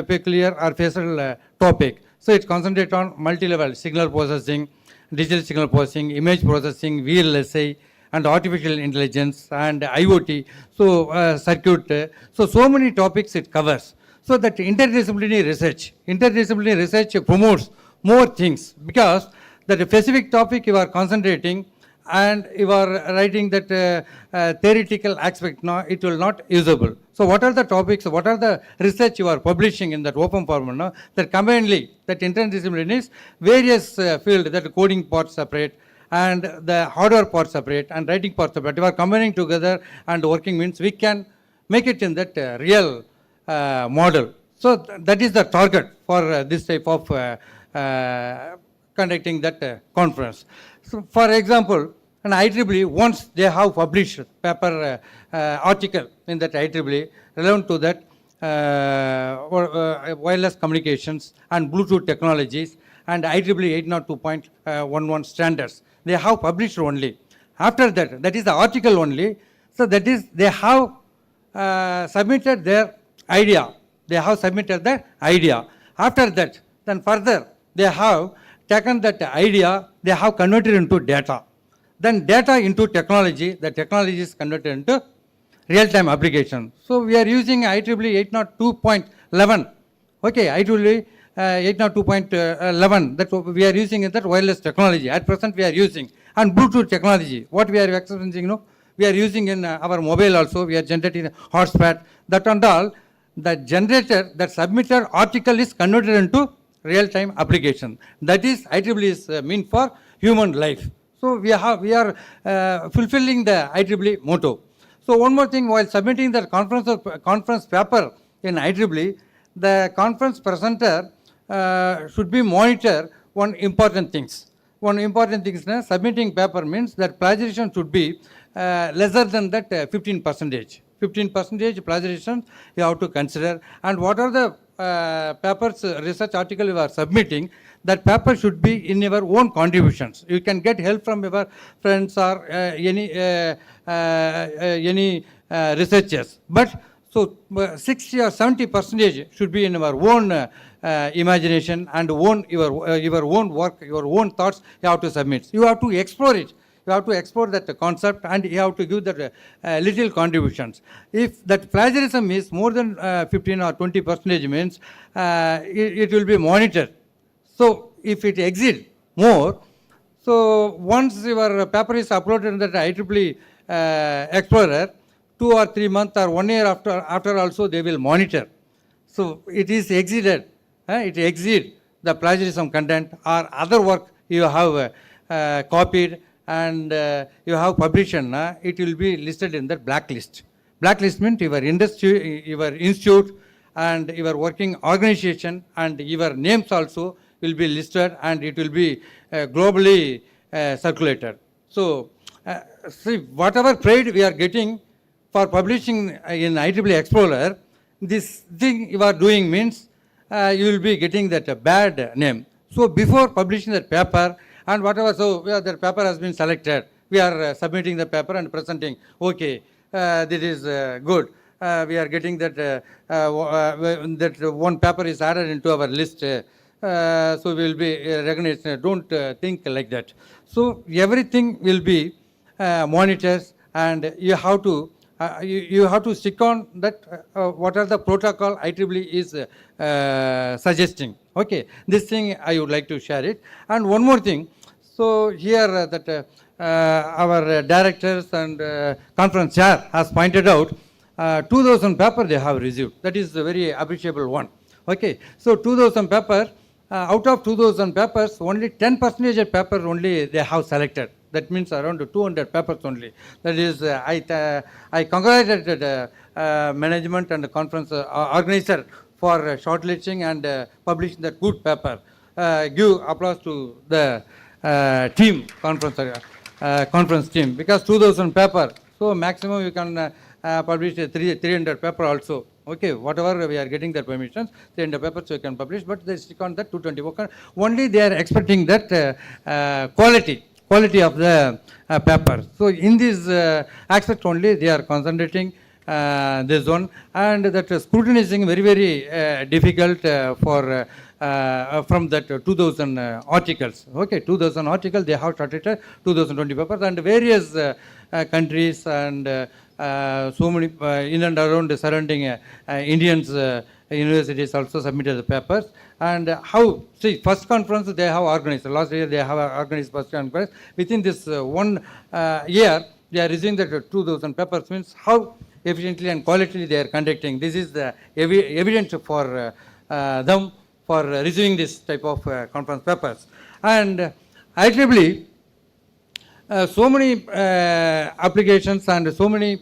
peculiar or facial topic, so it concentrates on multi-level signal processing, digital signal processing, image processing, VLSI, and artificial intelligence and IoT, so circuit, so many topics it covers. So that interdisciplinary research promotes more things, because that specific topic you are concentrating and you are writing that theoretical aspect, no, it will not usable. So what are the topics, what are the research you are publishing in that open forum, no? That combinedly, that interdisciplinary is various field, that coding part separate and the hardware part separate and writing part separate. You are combining together and working means we can make it in that real model. So that is the target for this type of conducting that conference. So for example, an IEEE, once they have published paper article in that IEEE relevant to that wireless communications and Bluetooth technologies and IEEE 802.11 standards, they have published only. After that, that is the article only, so that is they have submitted their idea. They have submitted their idea. After that, then further, they have taken that idea, they have converted into data. Then data into technology, the technology is converted into real-time application. So we are using IEEE 802.11. Okay, IEEE 802.11, that we are using in that wireless technology. At present we are using. And Bluetooth technology, what we are experiencing, we are using in our mobile also, we are generating hotspot, that and all, the generator, that submitted article is converted into real-time application. That is IEEE is mean for human life. So we are fulfilling the IEEE motto. So one more thing, while submitting the conference paper in IEEE, the conference presenter should be monitor one important things. One important thing is submitting paper means that plagiarization should be lesser than that 15%. 15% plagiarization you have to consider. And what are the papers, research article you are submitting, that paper should be in your own contributions. You can get help from your friends or any researchers. But so 60 or 70% should be in our own imagination and your own work, your own thoughts you have to submit. You have to explore it. You have to explore that concept and you have to give that little contributions. If that plagiarism is more than 15 or 20% means it will be monitored. So if it exceeds more, so once your paper is uploaded in that IEEE Explorer, 2 or 3 months or 1 year after also they will monitor. So it is exceeded, it exceeds the plagiarism content or other work you have copied and you have published, it will be listed in the blacklist. Blacklist means your industry, your institute and your working organization and your names also will be listed and it will be globally circulated. So see, whatever pride we are getting for publishing in IEEE Explorer, this thing you are doing means you will be getting that bad name. So before publishing that paper and whatever, so that paper has been selected, we are submitting the paper and presenting, okay, this is good. We are getting that that one paper is added into our list, so we will be recognized. Don't think like that. So everything will be monitored and you have to you have to stick on that what are the protocol IEEE is suggesting. Okay, this thing I would like to share it. And one more thing, so here that our directors and conference chair has pointed out 2000 paper they have received. That is a very appreciable one. Okay, so 2000 paper, out of 2000 papers, only 10% of paper only they have selected. That means around 200 papers only. That is, I congratulated management and the conference organizer for shortlisting and publishing that good paper. Give applause to the team, conference team, because 2000 paper, so maximum you can publish 300 paper also. Okay, whatever we are getting the permissions, 300 papers you can publish, but they stick on that 220. Only they are expecting that quality of the paper. So in this aspect only they are concentrating this one, and that scrutinizing very, very difficult for from that 2000 articles. Okay, 2000 articles they have started 2020 papers and various countries and so many in and around the surrounding Indians universities also submitted the papers. And how, see, first conference they have organized, last year they have organized first conference. Within this 1 year, they are receiving the 2000 papers, means how efficiently and quality they are conducting. This is the evidence for them for receiving this type of conference papers. And IEEE, so many applications and so many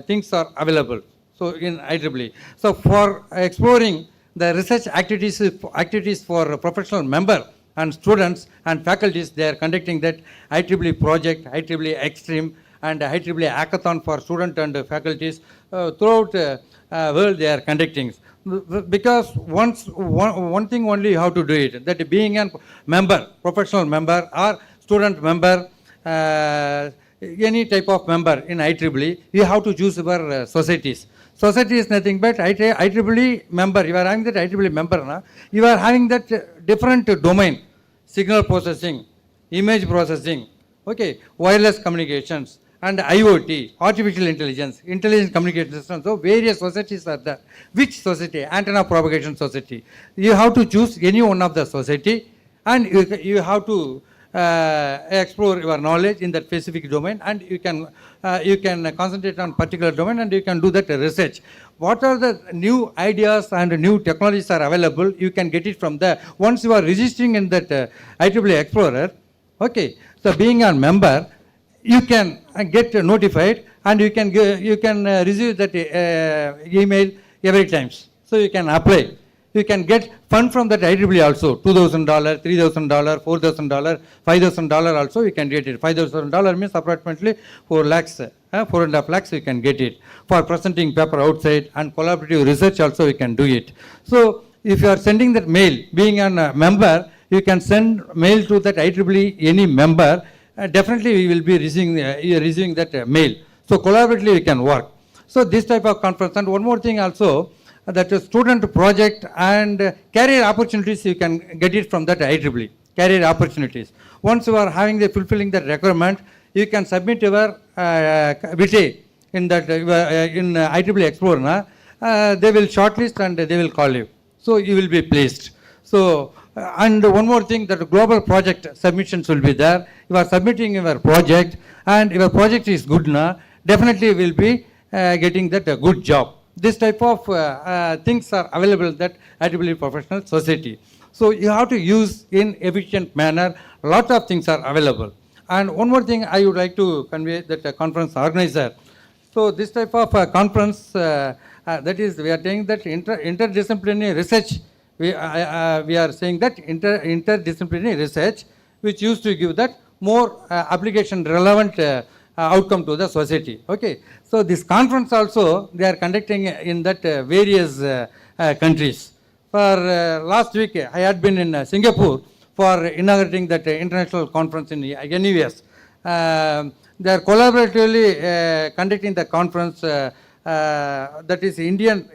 things are available. So in IEEE, so for exploring the research activities for professional member and students and faculties, they are conducting that IEEE project, IEEE Extreme, and IEEE Hackathon for students and faculties throughout world they are conducting. Because one thing only you have to do it, that being a member, professional member or student member, any type of member in IEEE, you have to choose your societies. Society is nothing but IEEE member. You are having that IEEE member, you are having that different domain, signal processing, image processing, okay, wireless communications, and IoT, artificial intelligence, intelligent communication systems. So various societies are there. Which society? Antenna propagation society. You have to choose any one of the society, and you have to explore your knowledge in that specific domain, and you can concentrate on particular domain and you can do that research. What are the new ideas and new technologies are available, you can get it from there. Once you are registering in that IEEE Explorer, okay, so being a member, you can get notified and you can receive that email every time. So you can apply. You can get fund from that IEEE also, $2,000, $3,000, $4,000, $5,000 also you can get it. $5,000 means approximately 4 lakhs 4.5 lakhs you can get it. For presenting paper outside and collaborative research also you can do it. So if you are sending that mail, being a member, you can send mail to that IEEE any member, definitely we will be receiving that mail. So collaboratively we can work. So this type of conference. And one more thing also, that student project and career opportunities you can get it from that IEEE, career opportunities. Once you are fulfilling that requirement, you can submit your vitae in that in IEEE Explorer. They will shortlist and they will call you. So you will be placed. So and one more thing, that global project submissions will be there. You are submitting your project and your project is good now, definitely you will be getting that good job. This type of things are available that IEEE Professional Society. So you have to use in efficient manner. Lot of things are available. And one more thing I would like to convey that conference organizer. So this type of conference, that is, we are saying that interdisciplinary research. We are saying that interdisciplinary research, which used to give that more application relevant outcome to the society. Okay. So this conference also they are conducting in that various countries. For last week I had been in Singapore for inaugurating that international conference in NUS. They are collaboratively conducting the conference, that is Indian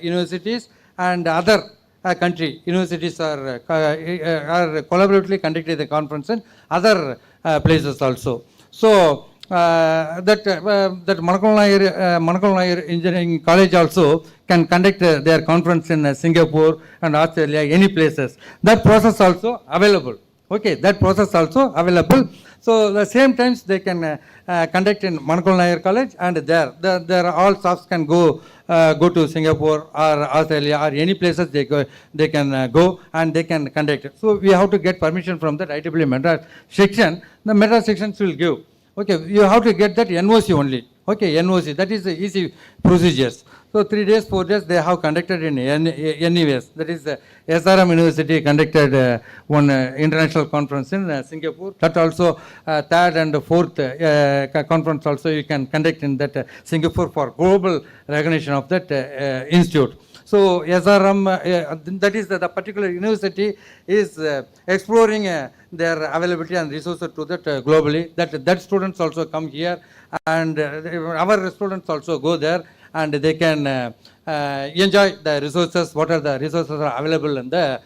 universities and other country universities are collaboratively conducting the conference in other places also. So that Manakula Engineering College also can conduct their conference in Singapore and Australia, any places. That process also available. Okay, that process also available. So the same times they can conduct in Manakula College, and there all staffs can go to Singapore or Australia or any places they can go and they can conduct it. So we have to get permission from that IEEE Madras section. The Madras sections will give. Okay, you have to get that NOC only. Okay, NOC, that is the easy procedures. So 3 days, 4 days they have conducted in NUS. That is SRM University conducted one international conference in Singapore. That also third and fourth conference also you can conduct in that Singapore for global recognition of that institute. So SRM, that is the particular university is exploring their availability and resources to that globally. That students also come here, and our students also go there, and they can enjoy the resources, what are the resources are available in the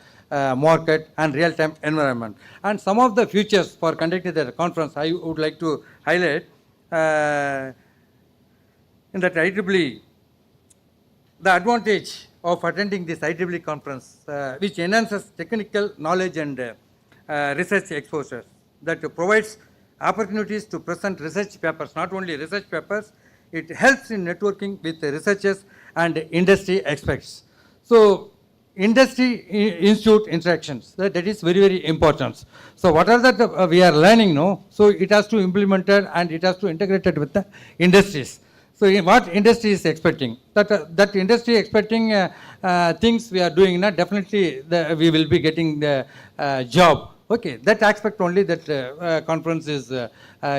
market and real-time environment. And some of the features for conducting the conference I would like to highlight in that IEEE, the advantage of attending this IEEE conference, which enhances technical knowledge and research exposure, that provides opportunities to present research papers, not only research papers, it helps in networking with the researchers and industry experts. So industry institute interactions, that is very, very important. So what are that we are learning now, so it has to implement it and it has to integrate it with the industries. So what industry is expecting, that industry expecting things we are doing now, definitely we will be getting the job. Okay, that aspect only that conference is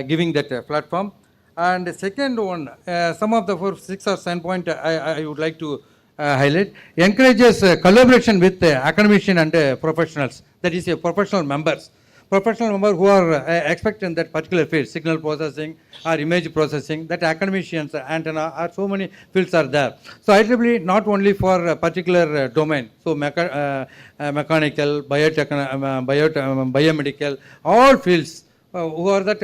giving that platform. And the second one, some of the 6 or 7 points I would like to highlight, encourages collaboration with academicians and professionals, that is professional members. Professional members who are expert in that particular field, signal processing or image processing, that academicians, antenna, or so many fields are there. So IEEE not only for a particular domain, so mechanical, biomedical, all fields who are that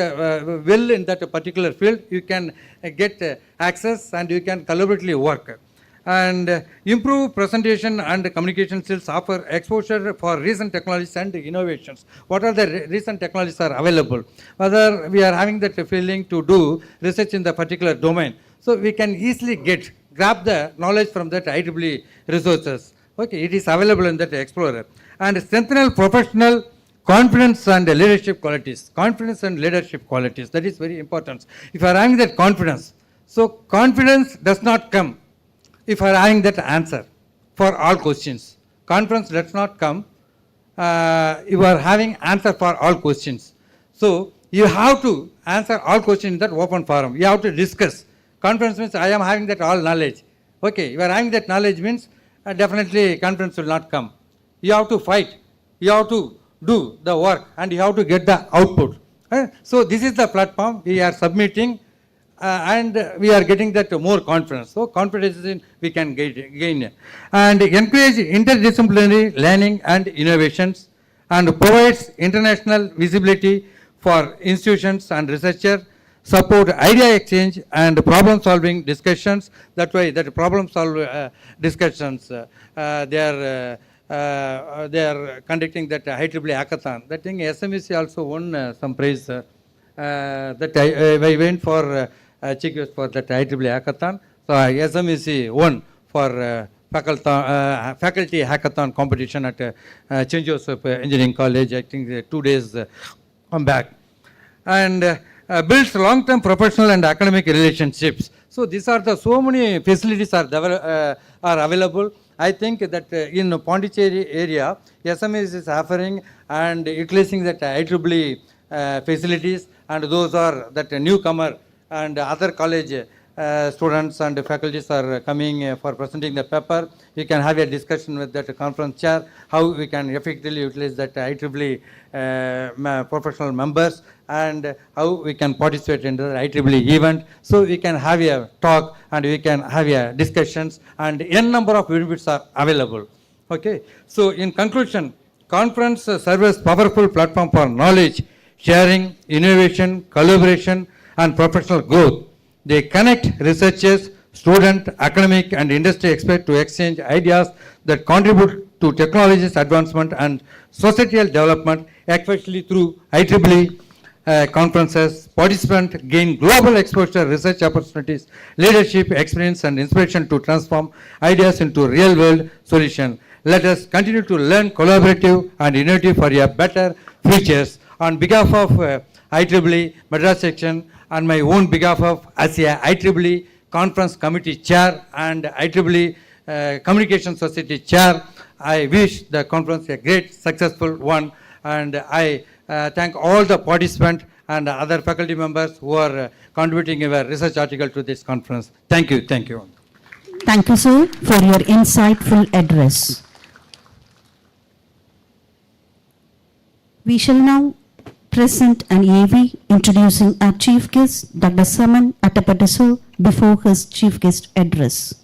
well in that particular field, you can get access and you can collaboratively work. And improve presentation and communication skills, offer exposure for recent technologies and innovations. What are the recent technologies are available? Whether we are having that feeling to do research in the particular domain, so we can easily grab the knowledge from that IEEE resources. Okay, it is available in that Explorer. And strengthen professional confidence and leadership qualities. Confidence and leadership qualities, that is very important. If you are having that confidence, so confidence does not come if you are having that answer for all questions. Confidence does not come, you are having answer for all questions. So You have to answer all questions in that open forum. You have to discuss. Conference means I am having that all knowledge. Okay, you are having that knowledge means definitely conference will not come. You have to fight. You have to do the work and you have to get the output. So this is the platform we are submitting and we are getting that more confidence. So confidence we can gain. And encourage interdisciplinary learning and innovations and provides international visibility for institutions and researchers, support idea exchange and problem solving discussions. That's why that problem solve discussions they are conducting that IEEE hackathon. That thing SMVEC also won some praise. That I went for chief guest for that IEEE hackathon. So SMVEC won for faculty hackathon competition at St. Joseph Engineering College. I think 2 days back. And builds long-term professional and academic relationships. So these are the so many facilities are available. I think that in Pondicherry area, SMEs is offering and utilizing that IEEE facilities, and those are that newcomer and other college students and faculties are coming for presenting the paper. We can have a discussion with that conference chair, how we can effectively utilize that IEEE professional members and how we can participate in the IEEE event. So we can have a talk and we can have a discussions and n number of benefits are available. Okay. So in conclusion, conference serves as powerful platform for knowledge sharing, innovation, collaboration and professional growth. They connect researchers, student, academic and industry experts to exchange ideas that contribute to technology's advancement and societal development, especially through IEEE conferences. Participants gain global exposure, research opportunities, leadership, experience and inspiration to transform ideas into real-world solutions. Let us continue to learn collaborative and innovative for a better futures. On behalf of IEEE Madras section, on my own behalf of as a IEEE Conference Committee Chair and IEEE Communication Society Chair, I wish the conference a great successful one, and I thank all the participants and other faculty members who are contributing a research article to this conference. Thank you. Thank you. Thank you, sir, for your insightful address. We shall now present an AV introducing our chief guest, Dr. Saman Atapattu, before his chief guest address.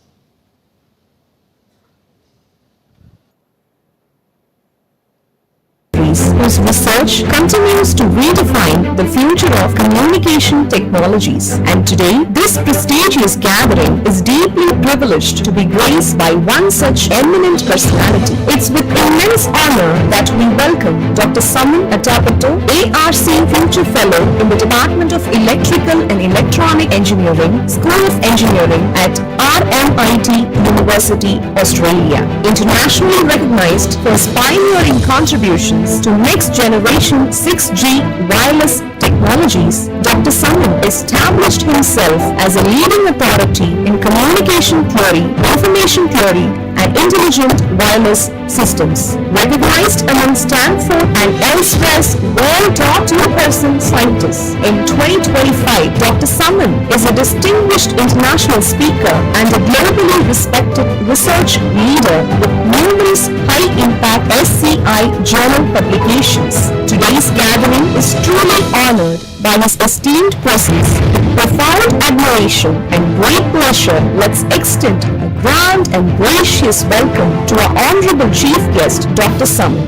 Whose research continues to redefine the future of communication technologies. And today, this prestigious gathering is deeply privileged to be graced by one such eminent personality. It's with immense honor that we welcome Dr. Saman Atapattu, ARC Future Fellow in the Department of Electrical and Electronic Engineering, School of Engineering at RMIT University, Australia. Internationally recognized for his pioneering contributions to next generation 6G wireless technologies, Dr. Saman established himself as a leading authority in communication theory, information theory, and intelligent wireless systems. Recognized among Stanford and elsewhere's world top 2% scientists. In 2025, Dr. Saman is a distinguished international speaker and a globally respected research leader with numerous high-impact SCI journal publications. Today's gathering is truly honored by his esteemed presence. With profound admiration and great pleasure, let's extend a grand and gracious welcome to our honorable chief guest, Dr. Saman.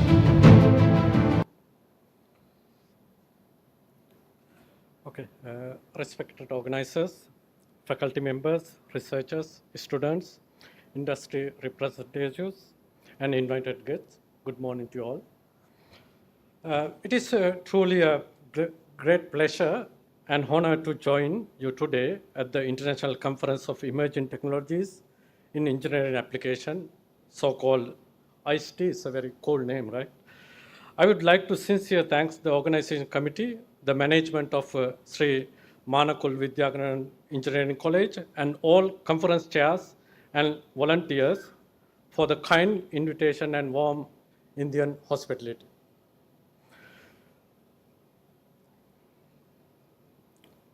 Okay, respected organizers, faculty members, researchers, students, industry representatives, and invited guests, good morning to you all. It is truly a great pleasure and honor to join you today at the International Conference of Emerging Technologies in Engineering Application, so-called ICETEA. It's a very cool name, right? I would like to sincerely thank the organization committee, the management of Sri Manakula Vinayagar Engineering College, and all conference chairs and volunteers for the kind invitation and warm Indian hospitality.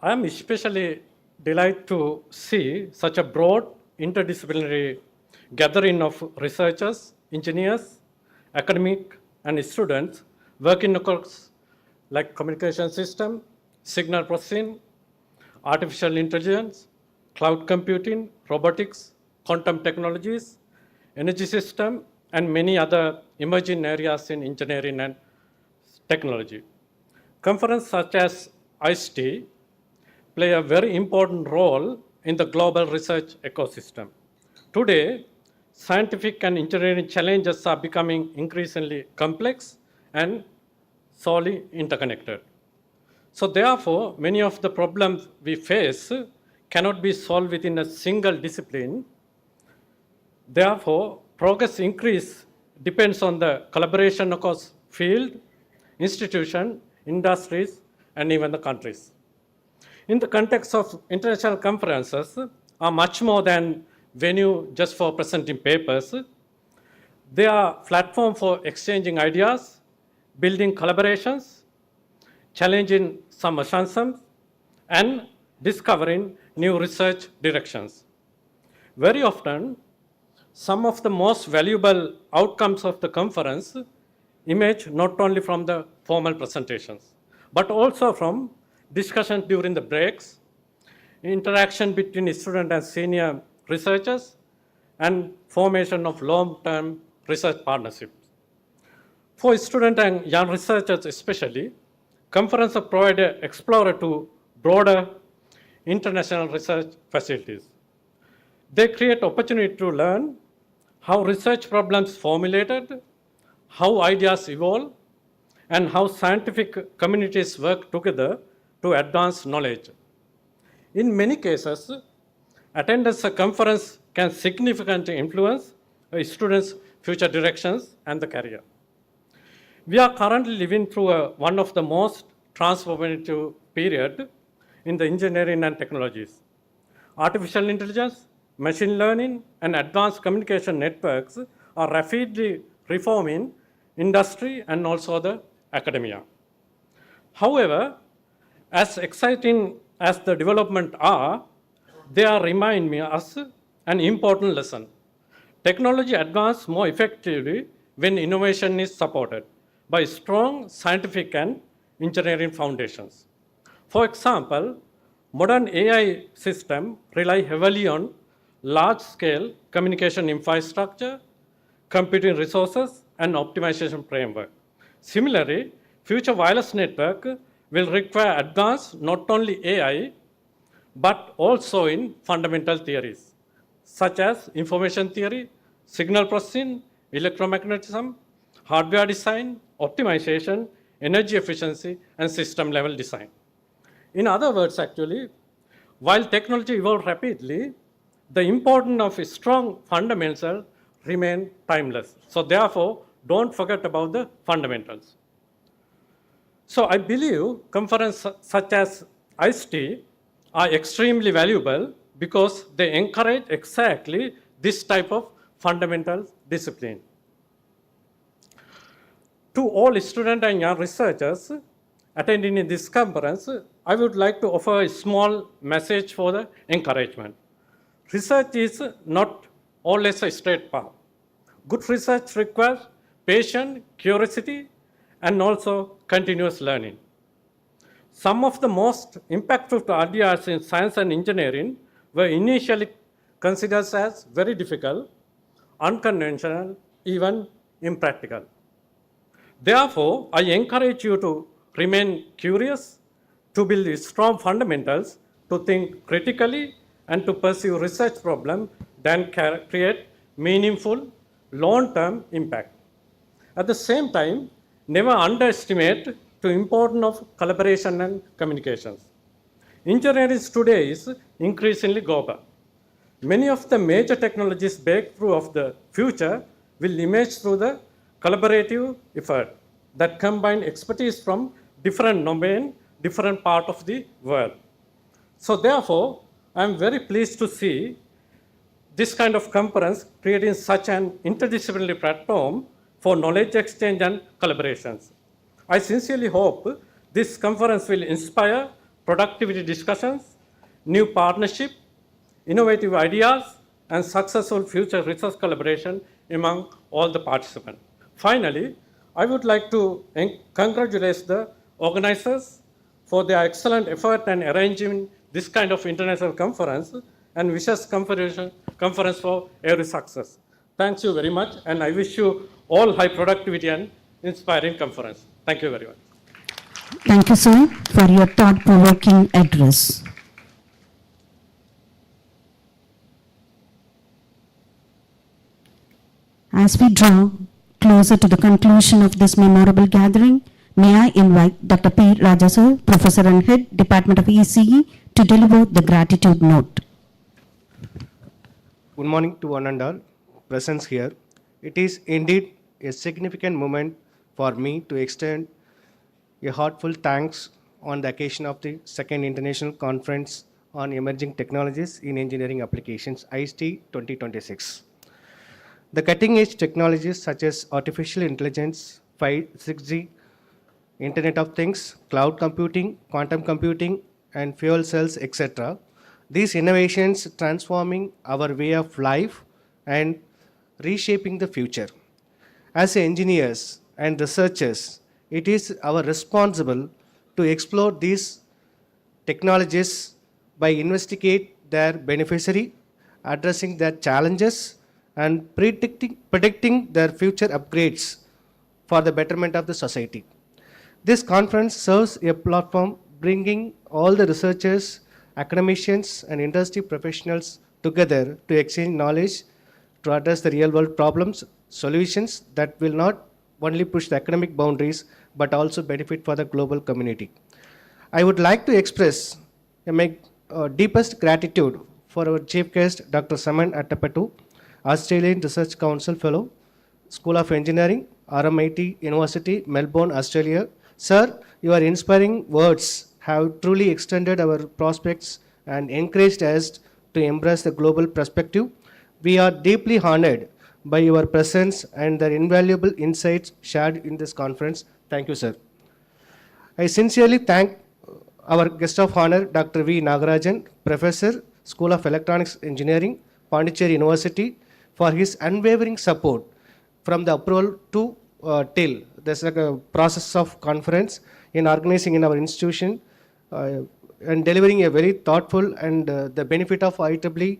I am especially delighted to see such a broad interdisciplinary gathering of researchers, engineers, academic and students working across like communication system, signal processing, artificial intelligence, cloud computing, robotics, quantum technologies, energy system, and many other emerging areas in engineering and technology. Conferences such as ICETEA play a very important role in the global research ecosystem. Today, scientific and engineering challenges are becoming increasingly complex and solely interconnected. So therefore, many of the problems we face cannot be solved within a single discipline. Therefore, progress increase depends on the collaboration across field, institution, industries, and even the countries. In the context of international conferences are much more than venue just for presenting papers. They are platform for exchanging ideas, building collaborations, challenging some assumptions, and discovering new research directions. Very often, some of the most valuable outcomes of the conference emerge not only from the formal presentations, but also from discussions during the breaks, interaction between student and senior researchers, and formation of long-term research partnerships. For student and young researchers especially, conferences provide an explorer to broader international research facilities. They create opportunity to learn how research problems formulated, how ideas evolve, and how scientific communities work together to advance knowledge. In many cases, attendance at conference can significantly influence a student's future directions and the career. We are currently living through one of the most transformative period in the engineering and technologies. Artificial intelligence, machine learning, and advanced communication networks are rapidly reforming industry and also the academia. However, as exciting as the development are, they are remind me us an important lesson. Technology advances more effectively when innovation is supported by strong scientific and engineering foundations. For example, modern AI systems rely heavily on large-scale communication infrastructure, computing resources, and optimization framework. Similarly, future wireless network will require advanced not only AI, but also in fundamental theories, such as information theory, signal processing, electromagnetism, hardware design, optimization, energy efficiency, and system-level design. In other words, actually, while technology evolves rapidly, the importance of strong fundamentals remain timeless. So therefore, don't forget about the fundamentals. So I believe conferences such as ICETEA are extremely valuable because they encourage exactly this type of fundamental discipline. To all students and young researchers attending in this conference, I would like to offer a small message for the encouragement. Research is not always a straight path. Good research requires patience, curiosity, and also continuous learning. Some of the most impactful ideas in science and engineering were initially considered as very difficult, unconventional, even impractical. Therefore, I encourage you to remain curious, to build strong fundamentals, to think critically, and to pursue research problems that can create meaningful, long-term impact. At the same time, never underestimate the importance of collaboration and communications. Engineering today is increasingly global. Many of the major technologies breakthrough of the future will emerge through the collaborative effort that combine expertise from different domains, different parts of the world. So therefore, I am very pleased to see this kind of conference creating such an interdisciplinary platform for knowledge exchange and collaborations. I sincerely hope this conference will inspire productivity discussions, new partnership, innovative ideas, and successful future research collaboration among all the participants. Finally, I would like to congratulate the organizers for their excellent effort in arranging this kind of international conference and wishes conference for every success. Thank you very much, and I wish you all high productivity and inspiring conference. Thank you very much. Thank you, sir, for your thought-provoking address. As we draw closer to the conclusion of this memorable gathering, may I invite Dr. P. Raja, sir, Professor and Head, Department of ECE, to deliver the gratitude note. Good morning to one and all presents here. It is indeed a significant moment for me to extend a heartfelt thanks on the occasion of the second International Conference on Emerging Technologies in Engineering Applications, ICETEA 2026. The cutting-edge technologies such as artificial intelligence, 6G, Internet of Things, cloud computing, quantum computing, and fuel cells, etc. These innovations transforming our way of life and reshaping the future. As engineers and researchers, it is our responsible to explore these technologies by investigate their beneficiary, addressing their challenges, and predicting their future upgrades for the betterment of the society. This conference serves a platform bringing all the researchers, academicians, and industry professionals together to exchange knowledge to address the real-world problems, solutions that will not only push the academic boundaries but also benefit for the global community. I would like to express my deepest gratitude for our chief guest, Dr. Saman Atapattu, Australian Research Council Fellow, School of Engineering, RMIT University, Melbourne, Australia. Sir, your inspiring words have truly extended our prospects and encouraged us to embrace the global perspective. We are deeply honored by your presence and the invaluable insights shared in this conference. Thank you, sir. I sincerely thank our guest of honor, Dr. V. Nagarajan, Professor, School of Electronics Engineering, Pondicherry University, for his unwavering support from the approval to till. There's like a process of conference in organizing in our institution and delivering a very thoughtful and the benefit of IEEE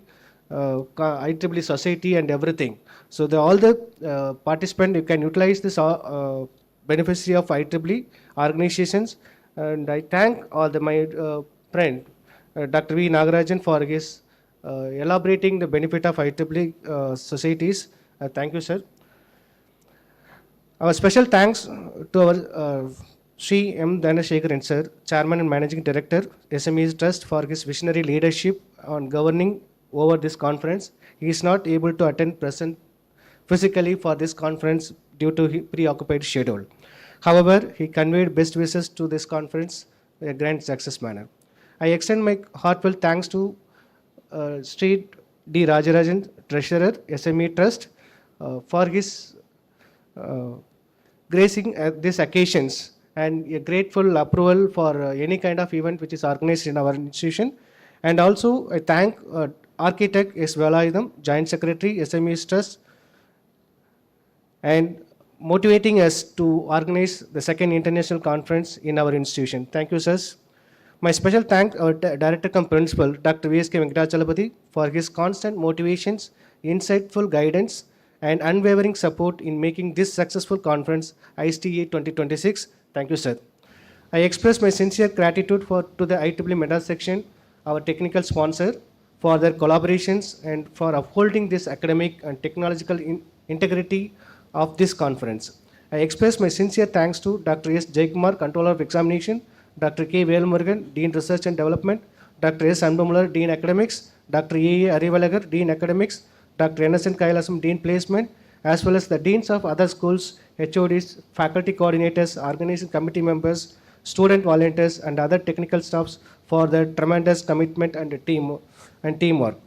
society and everything. So all the participants, you can utilize this beneficiary of IEEE organizations, and I thank all my friend Dr. V. Nagarajan for his elaborating the benefit of IEEE societies. Thank you, sir. Our special thanks to our Sri M. Dhanasekaran, sir, Chairman and Managing Director, SMEs Trust, for his visionary leadership on governing over this conference. He is not able to attend present physically for this conference due to his preoccupied schedule. However, he conveyed best wishes to this conference in a grand success manner. I extend my heartfelt thanks to Sri D. Rajarajan, Treasurer, SME Trust, for his gracing these occasions and a grateful approval for any kind of event which is organized in our institution. And also I thank Architect S. Velayudham, Joint Secretary, SME Trust, and motivating us to organize the second international conference in our institution. Thank you, sirs. My special thanks our Director cum Principal, Dr. V.S.K. Venkatachalapathy, for his constant motivations, insightful guidance, and unwavering support in making this successful conference, ICETEA 2026. Thank you, sir. I express my sincere gratitude to the IEEE Madras section, our technical sponsor, for their collaborations and for upholding this academic and technological integrity of this conference. I express my sincere thanks to Dr. S. Jaykumar, Controller of Examination, Dr. K. Velmurugan, Dean Research and Development, Dr. S. Anbumular, Dean Academics, Dr. A. Arivalagar, Dean Academics, Dr. N.S.N. Kailasam, Dean Placement, as well as the Deans of other schools, HODs, faculty coordinators, organizing committee members, student volunteers, and other technical staffs for their tremendous commitment and teamwork.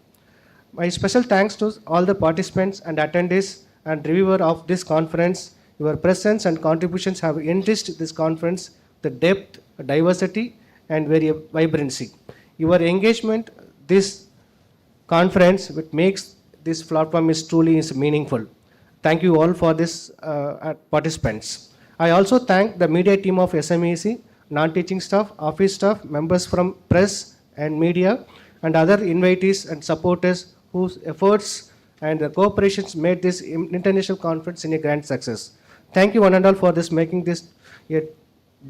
My special thanks to all the participants and attendees and reviewer of this conference. Your presence and contributions have enriched this conference, the depth, diversity, and very vibrancy. Your engagement, this conference, which makes this platform is truly is meaningful. Thank you all for this participants. I also thank the media team of SMEC, non-teaching staff, office staff, members from press and media, and other invitees and supporters whose efforts and the cooperations made this international conference in a grand success. Thank you one and all for this making this a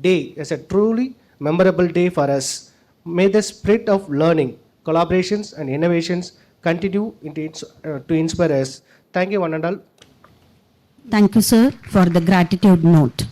day as a truly memorable day for us. May the spirit of learning, collaborations and innovations continue to inspire us. Thank you one and all. Thank you, sir, for the gratitude note.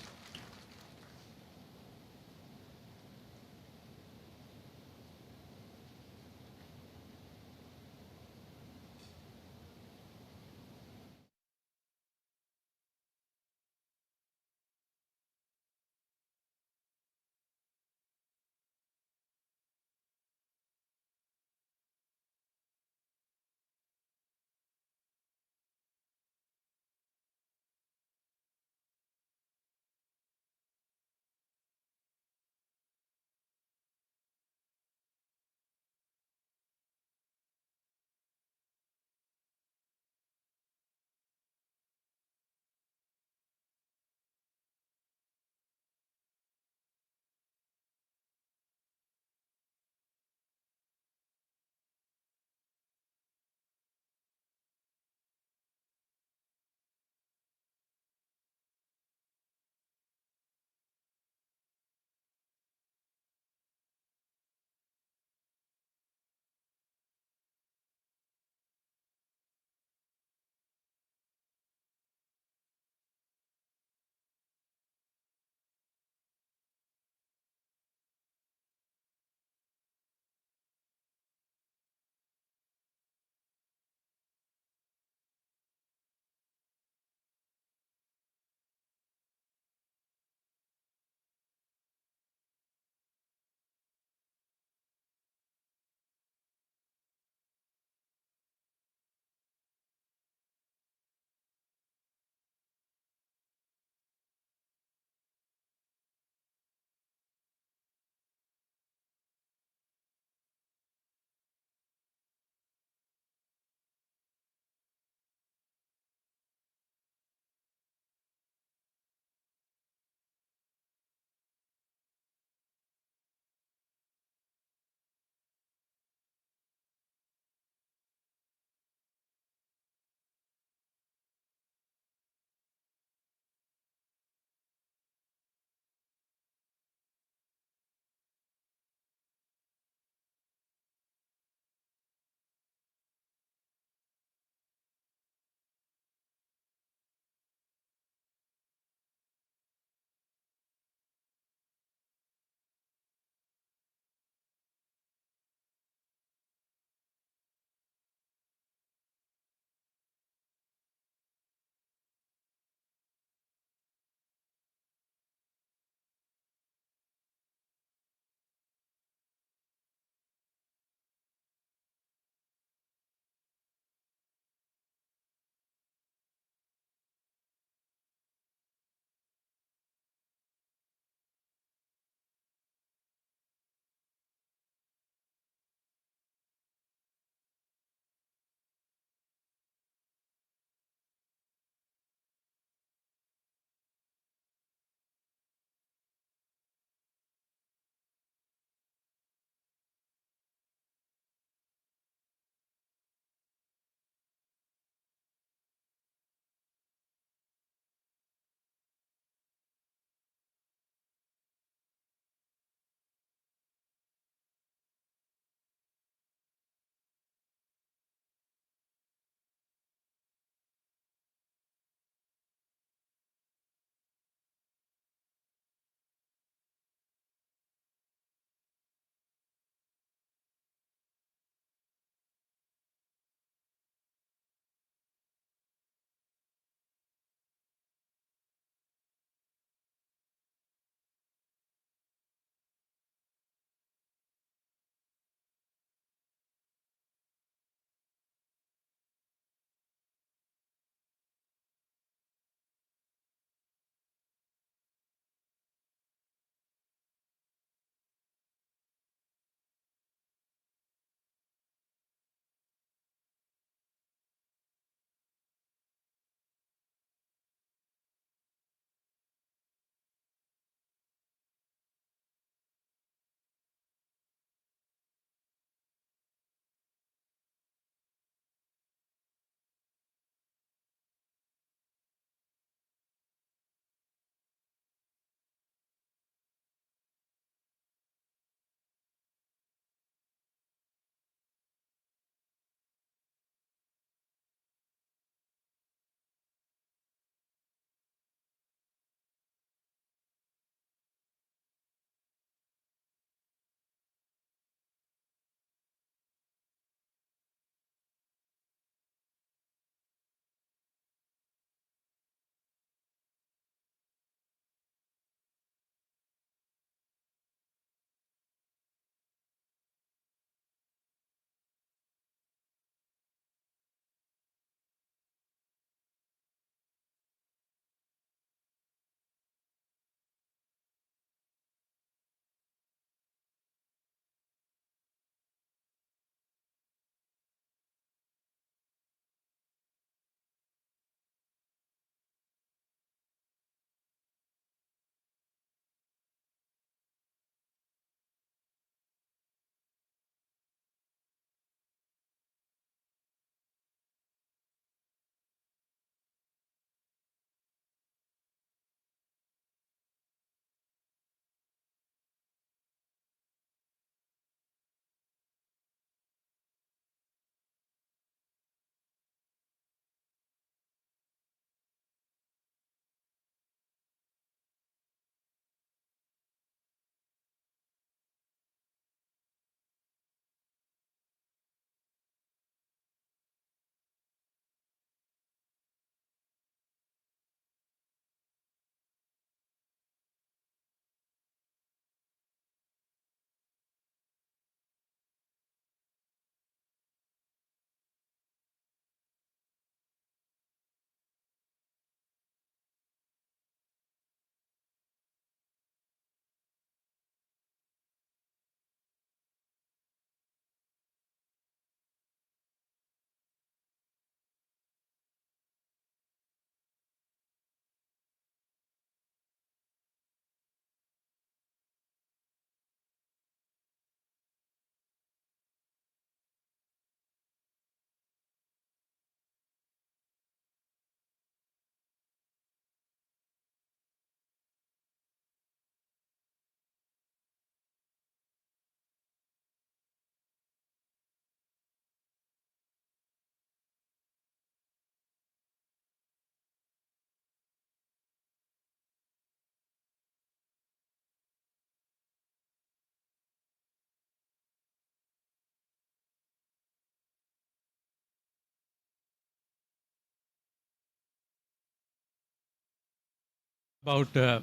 about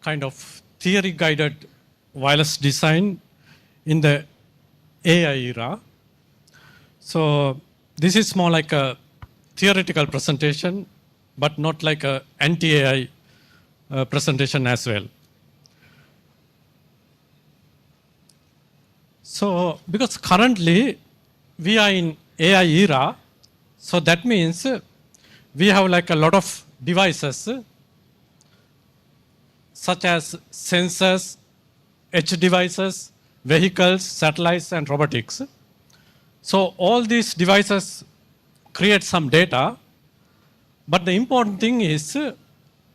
kind of theory guided wireless design in the AI era. So this is more like a theoretical presentation, but not like a anti-AI presentation as well. So because currently we are in AI era, so that means we have like a lot of devices such as sensors, edge devices, vehicles, satellites, and robotics. So all these devices create some data, but the important thing is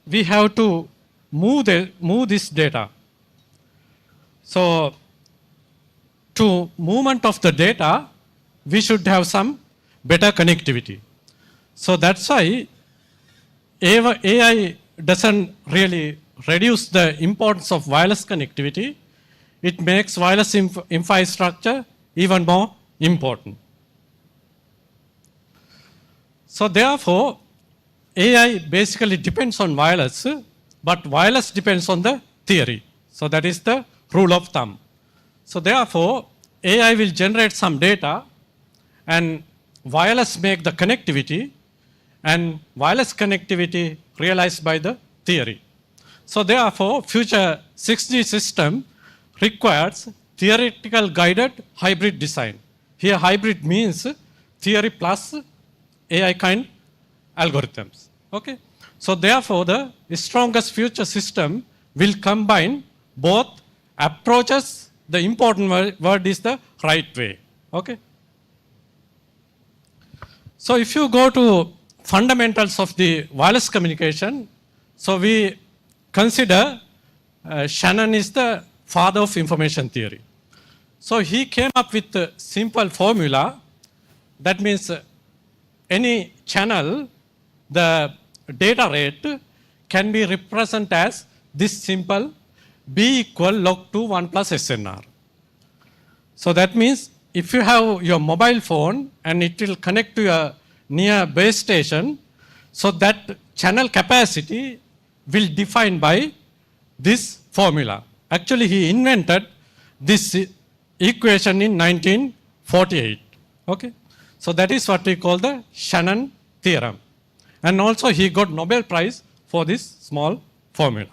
we have to move this data. So to movement of the data, we should have some better connectivity. So that's why AI doesn't really reduce the importance of wireless connectivity. It makes wireless infrastructure even more important. So therefore, AI basically depends on wireless, but wireless depends on the theory. So that is the rule of thumb. So therefore, AI will generate some data and wireless make the connectivity, and wireless connectivity realized by the theory. So therefore, future 6G system requires theoretical guided hybrid design. Here hybrid means theory plus AI kind algorithms. Okay? So therefore, the strongest future system will combine both approaches. The important word is the right way. Okay? So if you go to fundamentals of the wireless communication, so we consider Shannon is the father of information theory. So he came up with a simple formula. That means any channel, the data rate can be represented as this simple B equal log 2 1 plus SNR. So that means if you have your mobile phone and it will connect to your near base station, so that channel capacity will define by this formula. Actually, he invented this equation in 1948. Okay? So that is what we call the Shannon theorem. And also he got Nobel Prize for this small formula.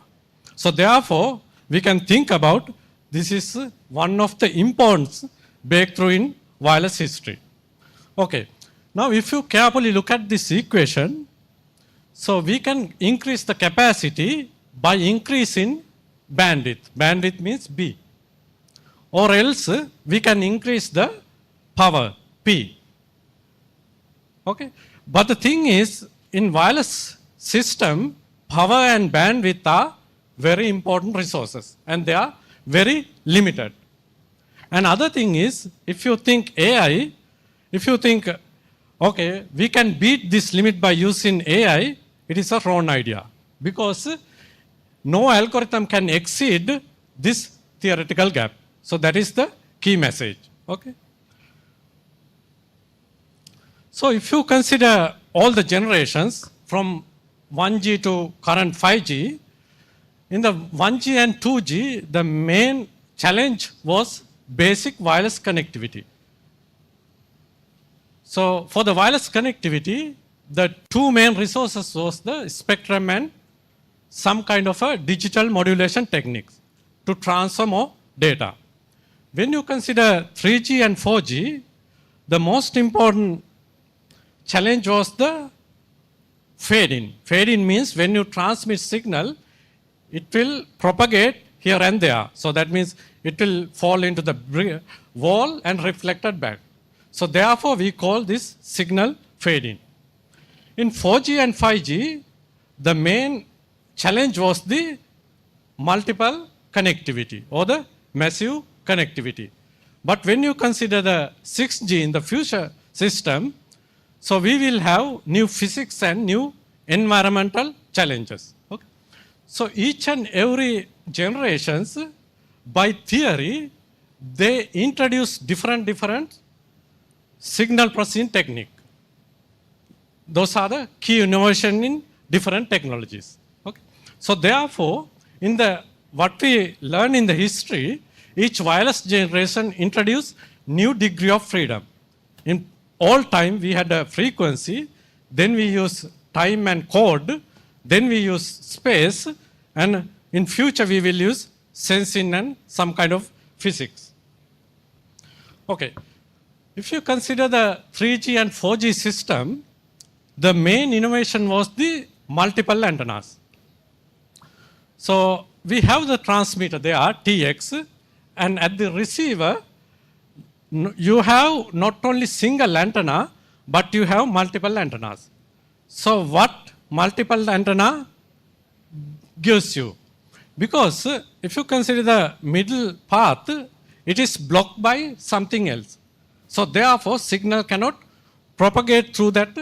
So therefore, we can think about this is one of the important breakthrough in wireless history. Okay. Now, if you carefully look at this equation, so we can increase the capacity by increasing bandwidth. Bandwidth means B. Or else we can increase the power, P. Okay. But the thing is, in wireless system, power and bandwidth are very important resources and they are very limited. And other thing is, if you think AI, if you think, okay, we can beat this limit by using AI, it is a wrong idea. Because no algorithm can exceed this theoretical gap. So that is the key message. Okay. So if you consider all the generations from 1G to current 5G, in the 1G and 2G, the main challenge was basic wireless connectivity. So for the wireless connectivity, the two main resources was the spectrum and some kind of a digital modulation techniques to transfer more data. When you consider 3G and 4G, the most important challenge was the fade-in. Fade-in means when you transmit signal, it will propagate here and there. So that means it will fall into the wall and reflected back. So therefore, we call this signal fade-in. In 4G and 5G, the main challenge was the multiple connectivity or the massive connectivity. But when you consider the 6G in the future system, so we will have new physics and new environmental challenges. Okay? So each and every generations, by theory, they introduce different signal processing technique. Those are the key innovation in different technologies. Okay? So therefore, in the what we learn in the history, each wireless generation introduced new degree of freedom. In all time, we had a frequency, then we use time and code, then we use space, and in future we will use sensing and some kind of physics. Okay, if you consider the 3G and 4G system, the main innovation was the multiple antennas. So we have the transmitter, they are TX, and at the receiver, you have not only single antenna, but you have multiple antennas. So what multiple antenna gives you? Because if you consider the middle path, it is blocked by something else. So therefore, signal cannot propagate through that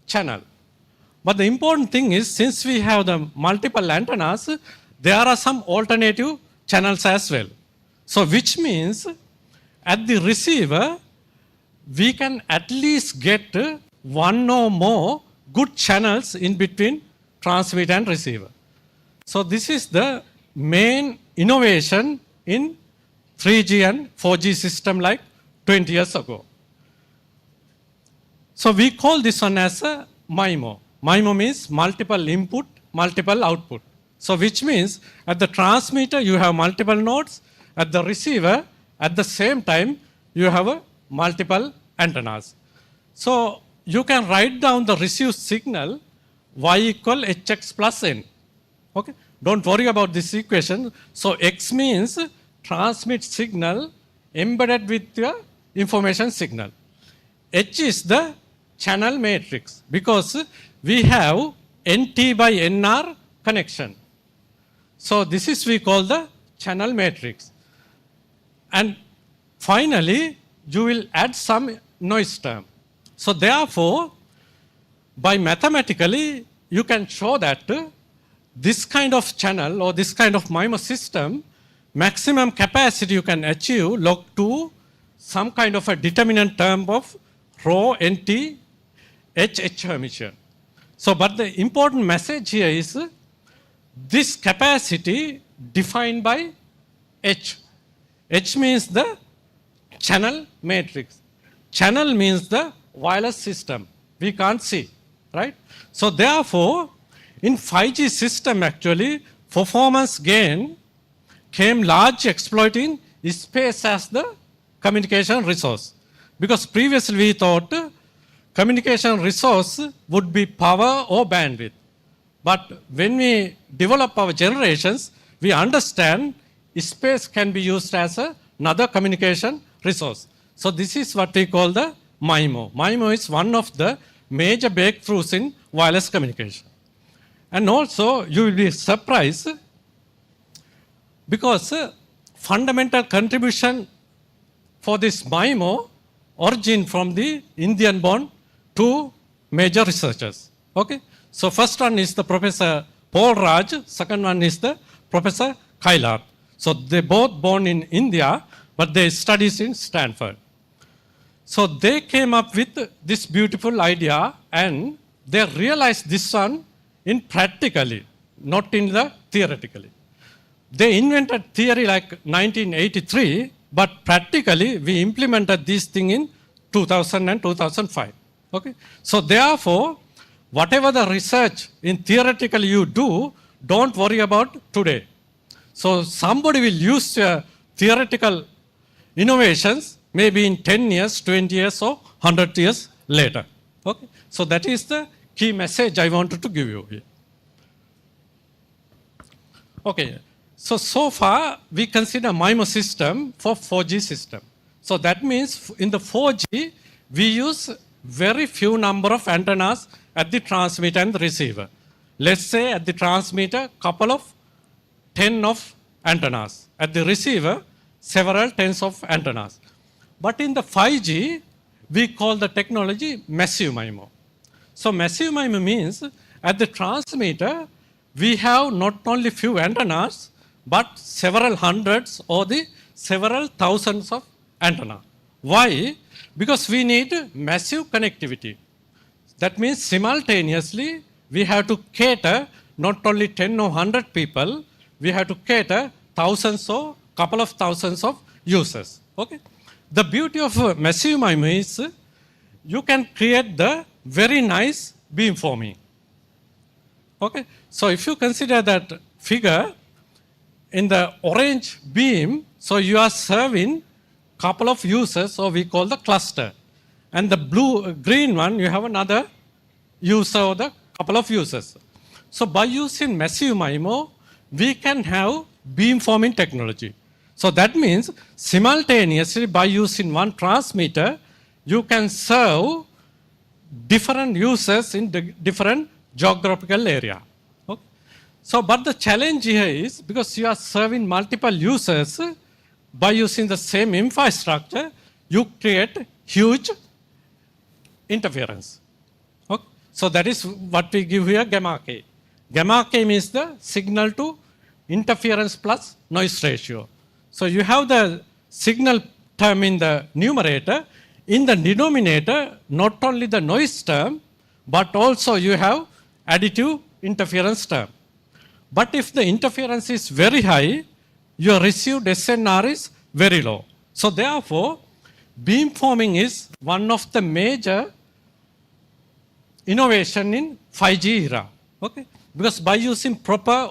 channel. But the important thing is, since we have the multiple antennas, there are some alternative channels as well. So which means at the receiver, we can at least get one or more good channels in between transmitter and receiver. So this is the main innovation in 3G and 4G system like 20 years ago. So we call this one as a MIMO. MIMO means multiple input, multiple output. So which means at the transmitter you have multiple nodes, at the receiver at the same time you have a multiple antennas. So you can write down the received signal y equal hx plus n. Okay? Don't worry about this equation. So x means transmit signal embedded with your information signal. H is the channel matrix because we have NT by NR connection. So this is we call the channel matrix. And finally, you will add some noise term. So therefore, by mathematically, you can show that this kind of channel or this kind of MIMO system, maximum capacity you can achieve log to some kind of a determinant term of rho NT H Hermitian. So, but the important message here is this capacity defined by H. H means the channel matrix. Channel means the wireless system. We can't see, right? So therefore, in 5G system actually, performance gain came largely exploiting space as the communication resource. Because previously we thought communication resource would be power or bandwidth. But when we develop our generations, we understand space can be used as another communication resource. So this is what we call the MIMO. MIMO is one of the major breakthroughs in wireless communication. And also you will be surprised because fundamental contribution for this MIMO origin from the Indian-born two major researchers. Okay? So first one is the Professor Paul Raj, second one is the Professor Kailar. So they both born in India, but they studies in Stanford. So they came up with this beautiful idea and they realized this one in practically, not in the theoretically. They invented theory like 1983, but practically we implemented this thing in 2000 and 2005. Okay? So therefore, whatever the research in theoretical you do, don't worry about today. So somebody will use theoretical innovations maybe in 10 years, 20 years or 100 years later. Okay? So that is the key message I wanted to give you here. Okay. So far we consider MIMO system for 4G system. So that means in the 4G, we use very few number of antennas at the transmitter and the receiver. Let's say at the transmitter, couple of 10 of antennas. At the receiver, several tens of antennas. But in the 5G, we call the technology massive MIMO. So massive MIMO means at the transmitter, we have not only few antennas, but several hundreds or the several thousands of antenna. Why? Because we need massive connectivity. That means simultaneously we have to cater not only 10 or 100 people, we have to cater thousands or couple of thousands of users. Okay. The beauty of massive MIMO is you can create the very nice beamforming. Okay. So if you consider that figure in the orange beam, so you are serving couple of users, so we call the cluster. And the green one, you have another user or the couple of users. So by using massive MIMO, we can have beamforming technology. So that means simultaneously by using one transmitter, you can serve different users in different geographical area. Okay. So, but the challenge here is because you are serving multiple users, by using the same infrastructure, you create huge interference. Okay. So that is what we give here gamma K. Gamma K means the signal to interference plus noise ratio. So you have the signal term in the numerator. In the denominator, not only the noise term, but also you have additive interference term. But if the interference is very high, your received SNR is very low. So therefore, beamforming is one of the major innovation in 5G era. Okay? Because by using proper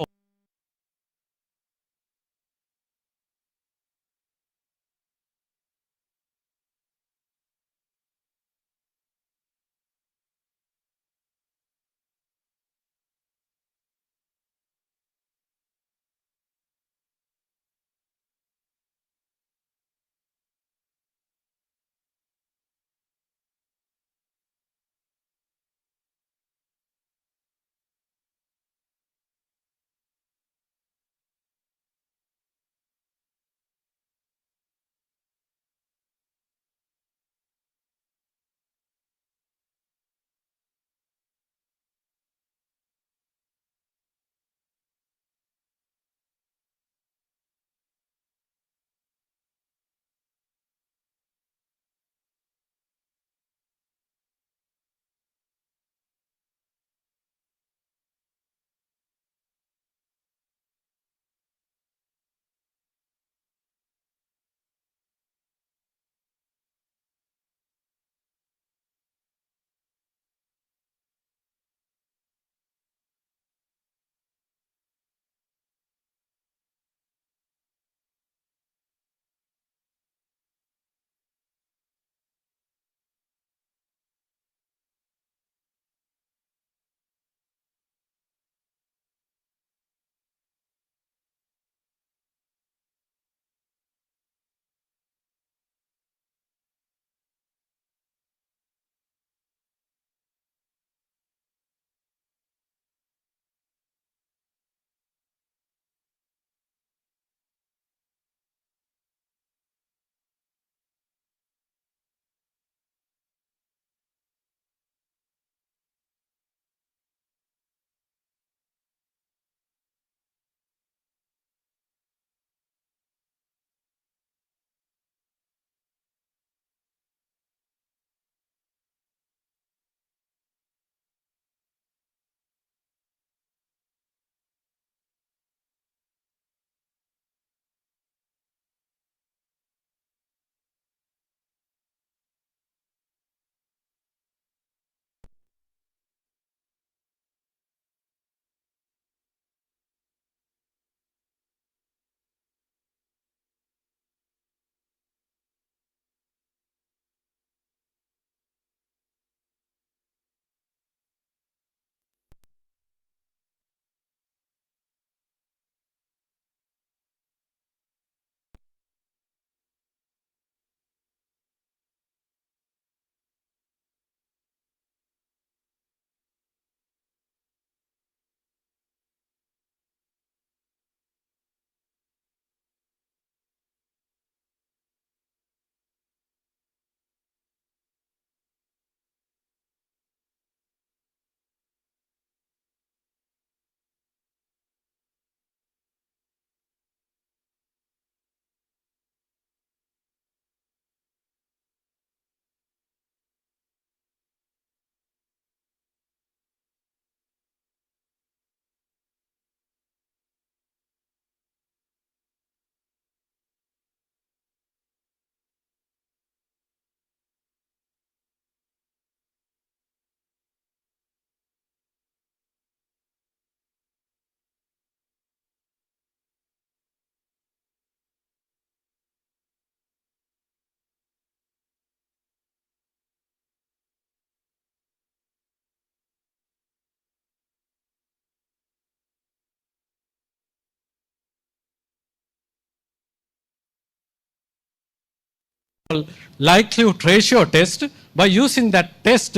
likelihood ratio test. By using that test,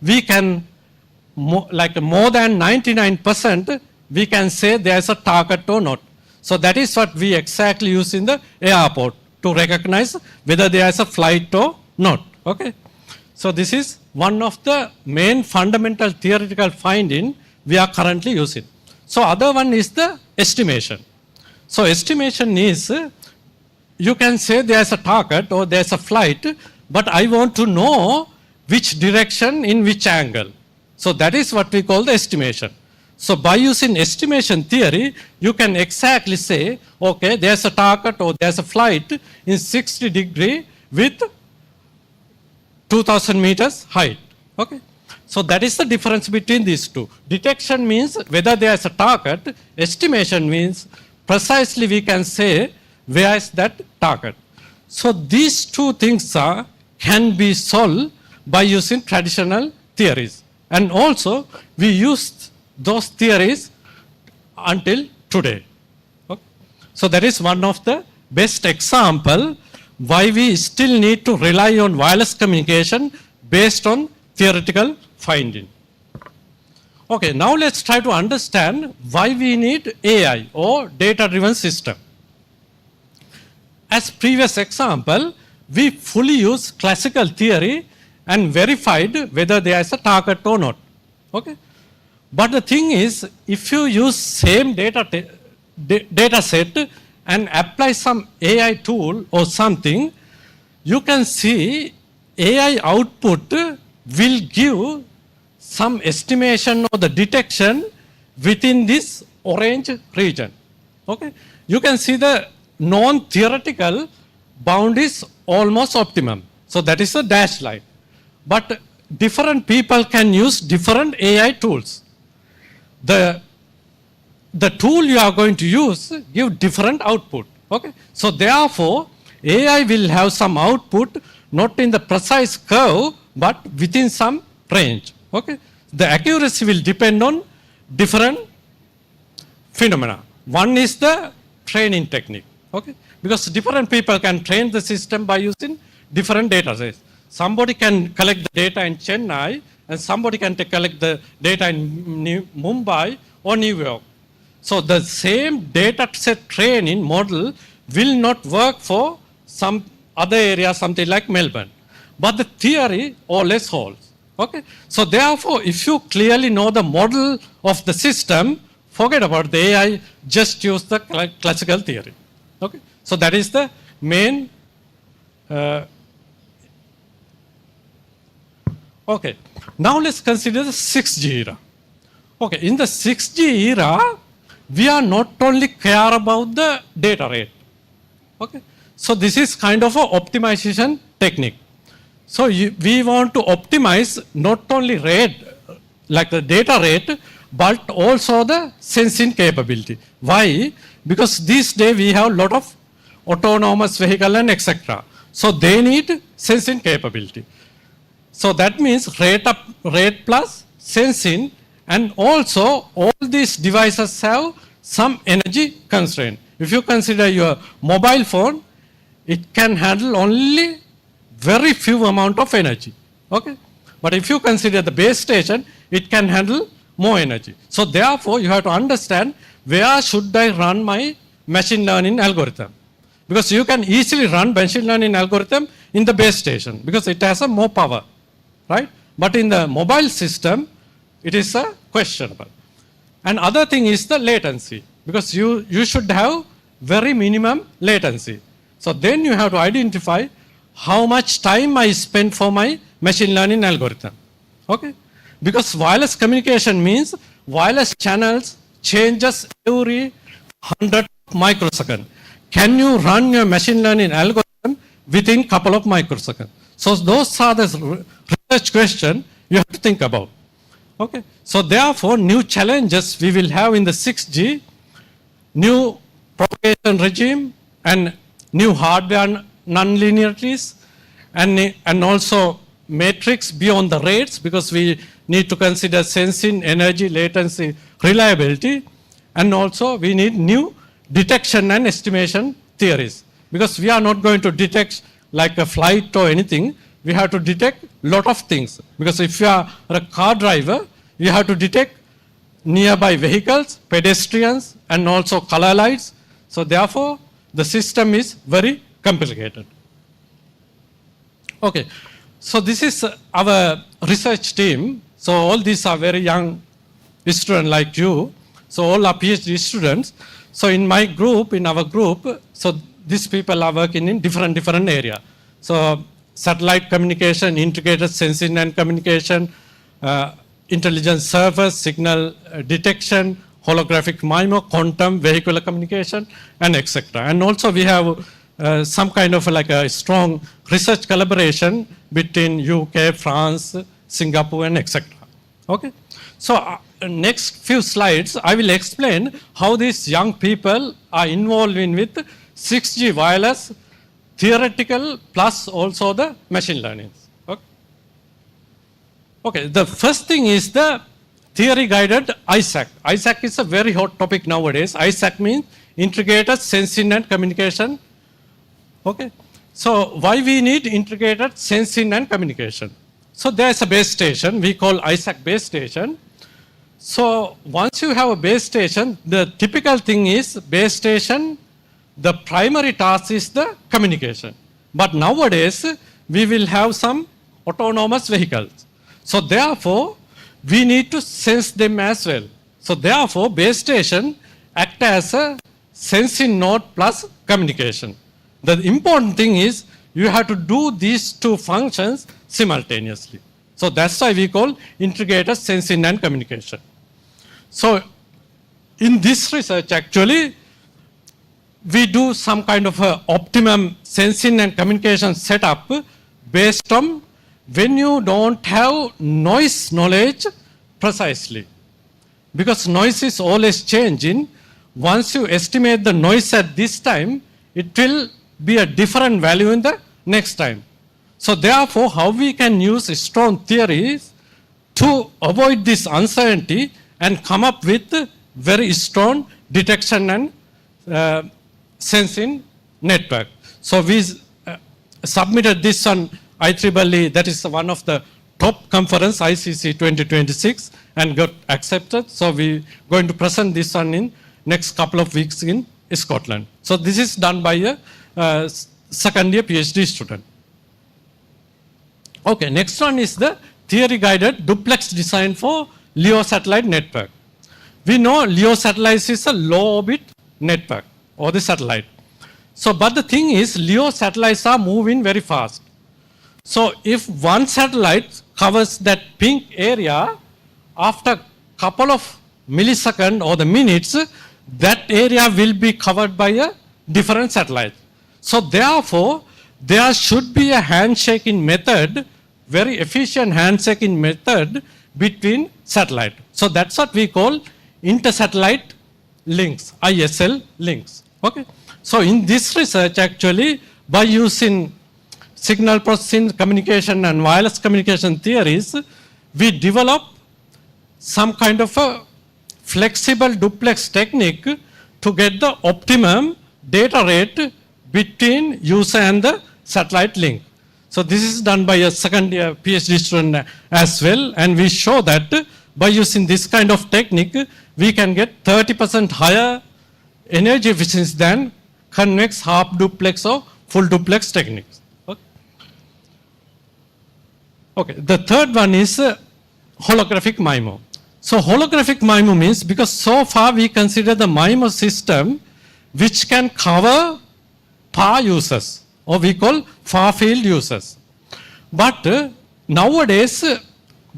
we can, more than 99%, we can say there's a target or not. So that is what we exactly use in the airport to recognize whether there is a flight or not. Okay. So this is one of the main fundamental theoretical finding we are currently using. So other one is the estimation. So estimation is, you can say there's a target or there's a flight, but I want to know which direction in which angle. So that is what we call the estimation. So by using estimation theory, you can exactly say, okay, there's a target or there's a flight in 60 degree with 2000 meters height. Okay. So that is the difference between these two. Detection means whether there is a target. Estimation means precisely we can say where is that target. So these two things can be solved by using traditional theories. And also we use those theories until today. Okay. So that is one of the best example why we still need to rely on wireless communication based on theoretical finding. Okay, now let's try to understand why we need AI or data-driven system. As previous example, we fully use classical theory and verified whether there is a target or not. Okay. But the thing is, if you use same data set and apply some AI tool or something, you can see AI output will give some estimation of the detection within this orange region. Okay. You can see the non-theoretical bound is almost optimum. So that is a dashed line. But different people can use different AI tools. The tool you are going to use give different output. Okay. So therefore, AI will have some output not in the precise curve, but within some range. Okay. The accuracy will depend on different phenomena. One is the training technique. Okay. Because different people can train the system by using different data sets. Somebody can collect the data in Chennai and somebody can collect the data in Mumbai or New York. So the same data set training model will not work for some other area, something like Melbourne. But the theory always holds. Okay. So therefore, if you clearly know the model of the system, forget about the AI, just use the classical theory. Okay. So that is the main. Okay. Now let's consider the 6G era. Okay. In the 6G era, we are not only care about the data rate. Okay. So this is kind of an optimization technique. So we want to optimize not only rate, like the data rate, but also the sensing capability. Why? Because these days we have a lot of autonomous vehicle and etc. So they need sensing capability. So that means rate plus sensing, and also all these devices have some energy constraint. If you consider your mobile phone, it can handle only very few amount of energy. Okay. But if you consider the base station, it can handle more energy. So therefore, you have to understand where should I run my machine learning algorithm. Because you can easily run machine learning algorithm in the base station because it has a more power. Right? But in the mobile system, it is a questionable. And other thing is the latency, because you should have very minimum latency. So then you have to identify how much time I spend for my machine learning algorithm. Okay? Because wireless communication means wireless channels changes every 100 microseconds. Can you run your machine learning algorithm within couple of microseconds? So those are the research question you have to think about. Okay. So therefore, new challenges we will have in the 6G, new propagation regime and new hardware nonlinearities and also matrix beyond the rates, because we need to consider sensing, energy, latency, reliability, and also we need new detection and estimation theories, because we are not going to detect like a flight or anything, we have to detect lot of things. Because if you are a car driver, you have to detect nearby vehicles, pedestrians, and also color lights. So therefore, the system is very complicated. Okay, so this is our research team. So all these are very young students like you. So all are PhD students. So in my group, in our group, so these people are working in different area. So satellite communication, integrated sensing and communication, intelligence servers, signal detection, holographic MIMO, quantum, vehicular communication, and etc. And also we have some kind of like a strong research collaboration between UK, France, Singapore, and etc. Okay. So next few slides, I will explain how these young people are involved in with 6G wireless, theoretical plus also the machine learning. Okay. Okay. The first thing is the theory guided ISAC. ISAC is a very hot topic nowadays. ISAC means integrated sensing and communication. Okay. So why we need integrated sensing and communication? So there is a base station, we call ISAC base station. So once you have a base station, the typical thing is base station, the primary task is the communication. But nowadays, we will have some autonomous vehicles. So therefore, we need to sense them as well. So therefore, base station act as a sensing node plus communication. The important thing is you have to do these two functions simultaneously. So that's why we call integrated sensing and communication. So in this research actually, we do some kind of a optimum sensing and communication setup based on when you don't have noise knowledge precisely. Because noise is always changing. Once you estimate the noise at this time, it will be a different value in the next time. So therefore, how we can use strong theories to avoid this uncertainty and come up with very strong detection and sensing network. So we submitted this on IEEE, that is one of the top conference, ICC 2026, and got accepted. So we going to present this one in next couple of weeks in Scotland. So this is done by a second year PhD student. Okay, next one is the theory guided duplex design for LEO satellite network. We know LEO satellite is a low orbit network or the satellite. So, but the thing is LEO satellites are moving very fast. So if one satellite covers that pink area, after couple of milliseconds or the minutes, that area will be covered by a different satellite. So therefore, there should be a handshaking method, very efficient handshaking method between satellite. So that's what we call inter-satellite links, ISL links. Okay. So in this research actually, by using signal processing, communication and wireless communication theories, we develop some kind of a flexible duplex technique to get the optimum data rate between user and the satellite link. So this is done by a second year PhD student as well, and we show that by using this kind of technique, we can get 30% higher energy efficiency than convex, half duplex or full duplex techniques. Okay. Okay. The third one is holographic MIMO. So holographic MIMO means, because so far we consider the MIMO system which can cover far users, or we call far field users. But nowadays,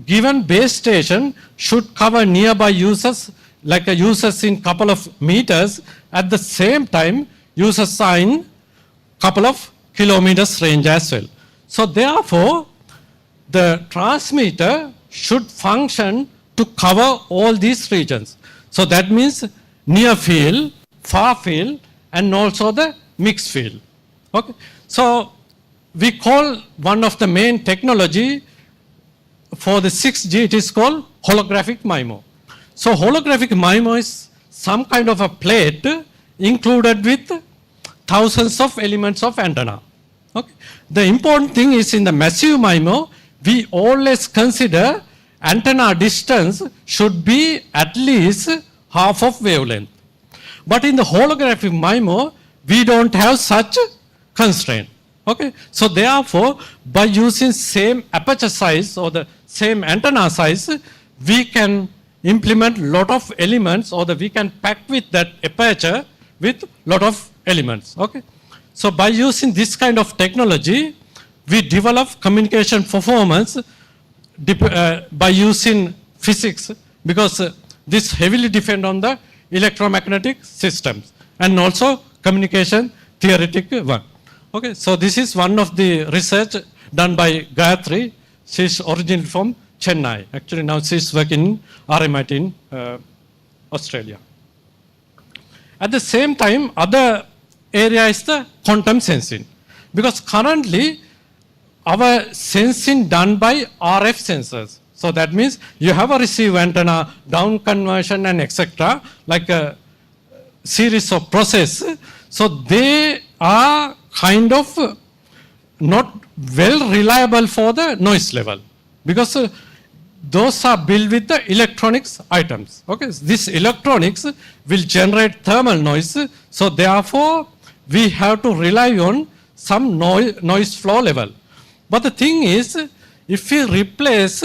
given base station should cover nearby users, like users in couple of meters. At the same time, users are in couple of kilometers range as well. So therefore, the transmitter should function to cover all these regions. So that means near field, far field, and also the mixed field. Okay. So we call one of the main technology for the 6G, it is called holographic MIMO. So holographic MIMO is some kind of a plate included with thousands of elements of antenna. Okay. The important thing is in the massive MIMO, we always consider antenna distance should be at least half of wavelength. But in the holographic MIMO, we don't have such constraint. Okay. So therefore, by using same aperture size or the same antenna size, we can implement lot of elements, or we can pack with that aperture with lot of elements. Okay. So by using this kind of technology, we develop communication performance by using physics, because this heavily depend on the electromagnetic systems and also communication theoretic one. Okay, so this is one of the research done by Gayatri. She is originally from Chennai. Actually now she is working in RMIT in Australia. At the same time, other area is the quantum sensing, because currently our sensing done by RF sensors. So that means you have a receive antenna, down conversion and etc. like a series of process. So they are kind of not well reliable for the noise level, because those are built with the electronics items. Okay, this electronics will generate thermal noise. So therefore, we have to rely on some noise flow level. But the thing is, if we replace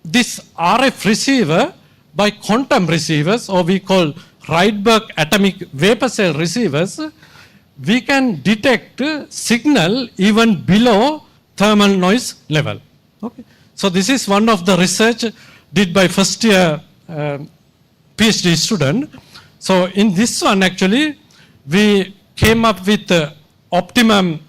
this RF receiver by quantum receivers, or we call Rydberg atomic vapor cell receivers, we can detect signal even below thermal noise level. Okay. So this is one of the research did by first year PhD student. So in this one actually, we came up with optimum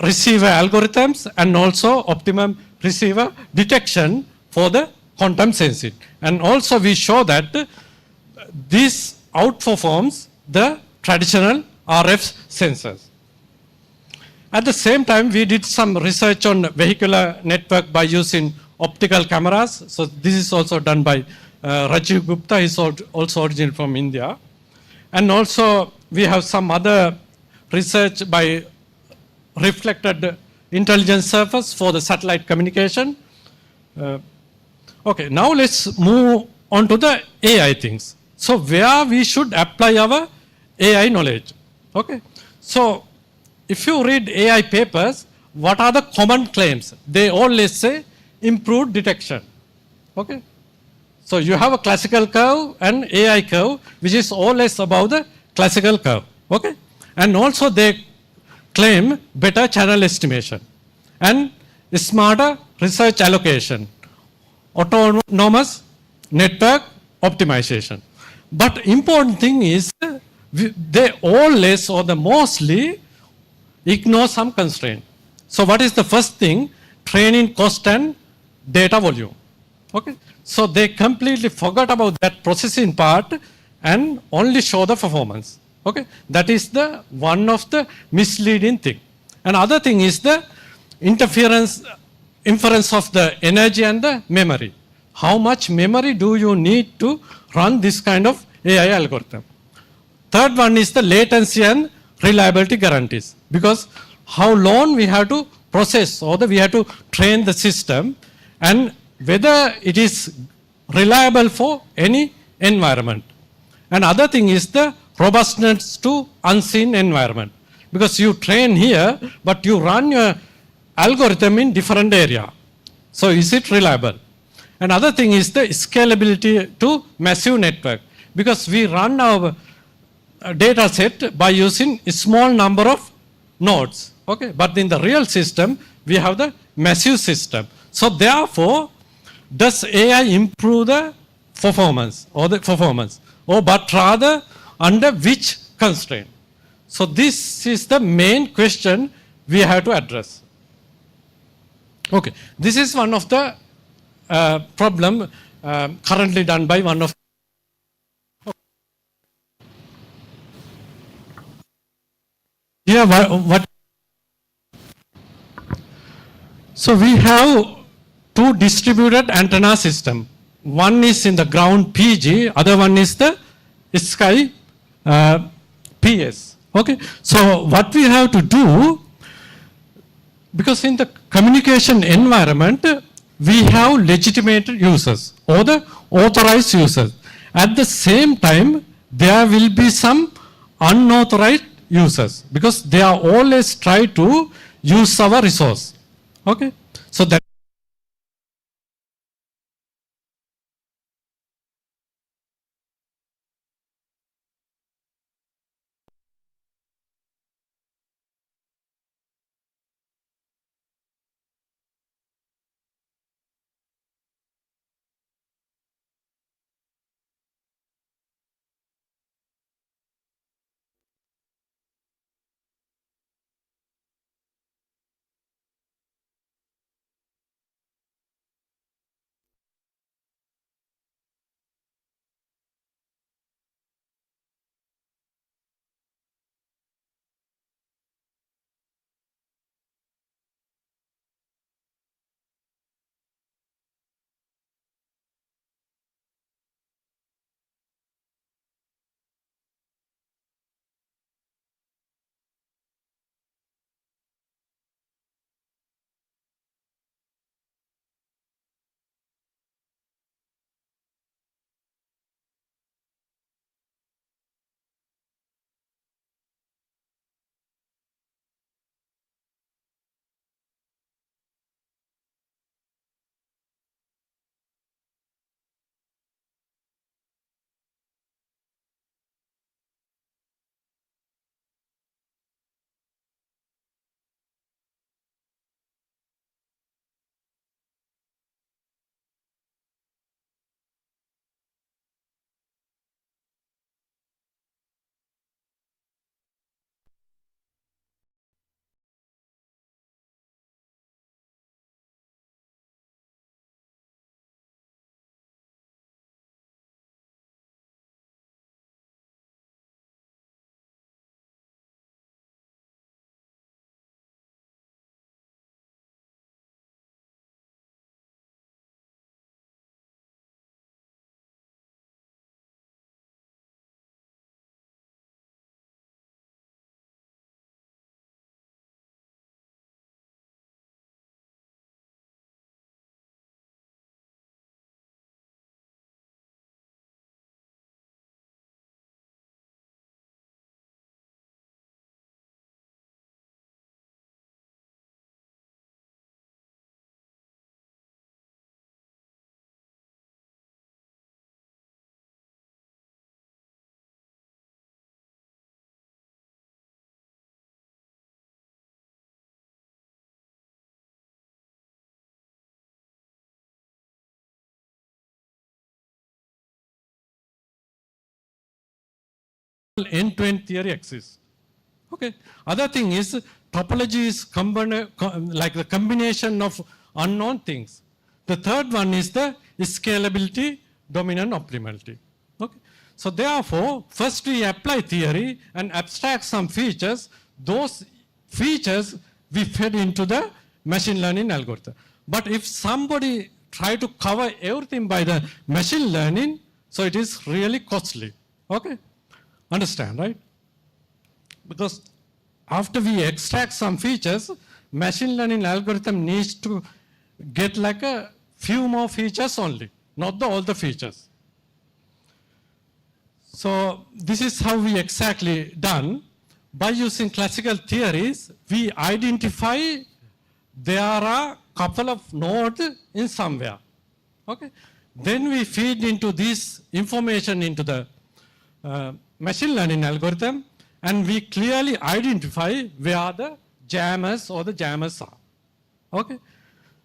receiver algorithms and also optimum receiver detection for the quantum sensing. And also we show that this outperforms the traditional RF sensors. At the same time, we did some research on vehicular network by using optical cameras. So this is also done by Rajiv Gupta. He's also originally from India. And also we have some other research by reflected intelligence surface for the satellite communication. Okay, now let's move on to the AI things. So where we should apply our AI knowledge. Okay, so if you read AI papers, what are the common claims? They always say improved detection. Okay, so you have a classical curve and AI curve, which is always above the classical curve. Okay, and also they claim better channel estimation and smarter research allocation, autonomous network optimization. But important thing is they always or the mostly ignore some constraint. So what is the first thing? Training cost and data volume. Okay, so they completely forgot about that processing part and only show the performance. Okay, that is the one of the misleading thing. And other thing is the inference of the energy and the memory. How much memory do you need to run this kind of AI algorithm? Third one is the latency and reliability guarantees, because how long we have to process or we have to train the system and whether it is reliable for any environment. And other thing is the robustness to unseen environment, because you train here but you run your algorithm in different area. So is it reliable? And other thing is the scalability to massive network, because we run our data set by using a small number of nodes. Okay, but in the real system we have the massive system. So therefore, does AI improve the performance or but rather under which constraint? So this is the main question we have to address. Okay, this is one of the problem currently done by one of here what. So we have two distributed antenna system. One is in the ground PG, other one is the sky, PS. Okay, so what we have to do, because in the communication environment, we have legitimate users or the authorized users. At the same time, there will be some unauthorized users because they are always try to use our resource. Okay, so that end-to-end theory exists. Okay. Other thing is topology is like the combination of unknown things. The third one is the scalability, dominant optimality. Okay. So therefore, first we apply theory and abstract some features. Those features we fed into the machine learning algorithm. But if somebody try to cover everything by the machine learning, so it is really costly. Okay. Understand, right? Because after we extract some features, machine learning algorithm needs to get like a few more features only, not all the features. So this is how we exactly done. By using classical theories, we identify there are a couple of nodes in somewhere. Okay. Then we feed into this information into the machine learning algorithm, and we clearly identify where the jammers or the jammers are. Okay.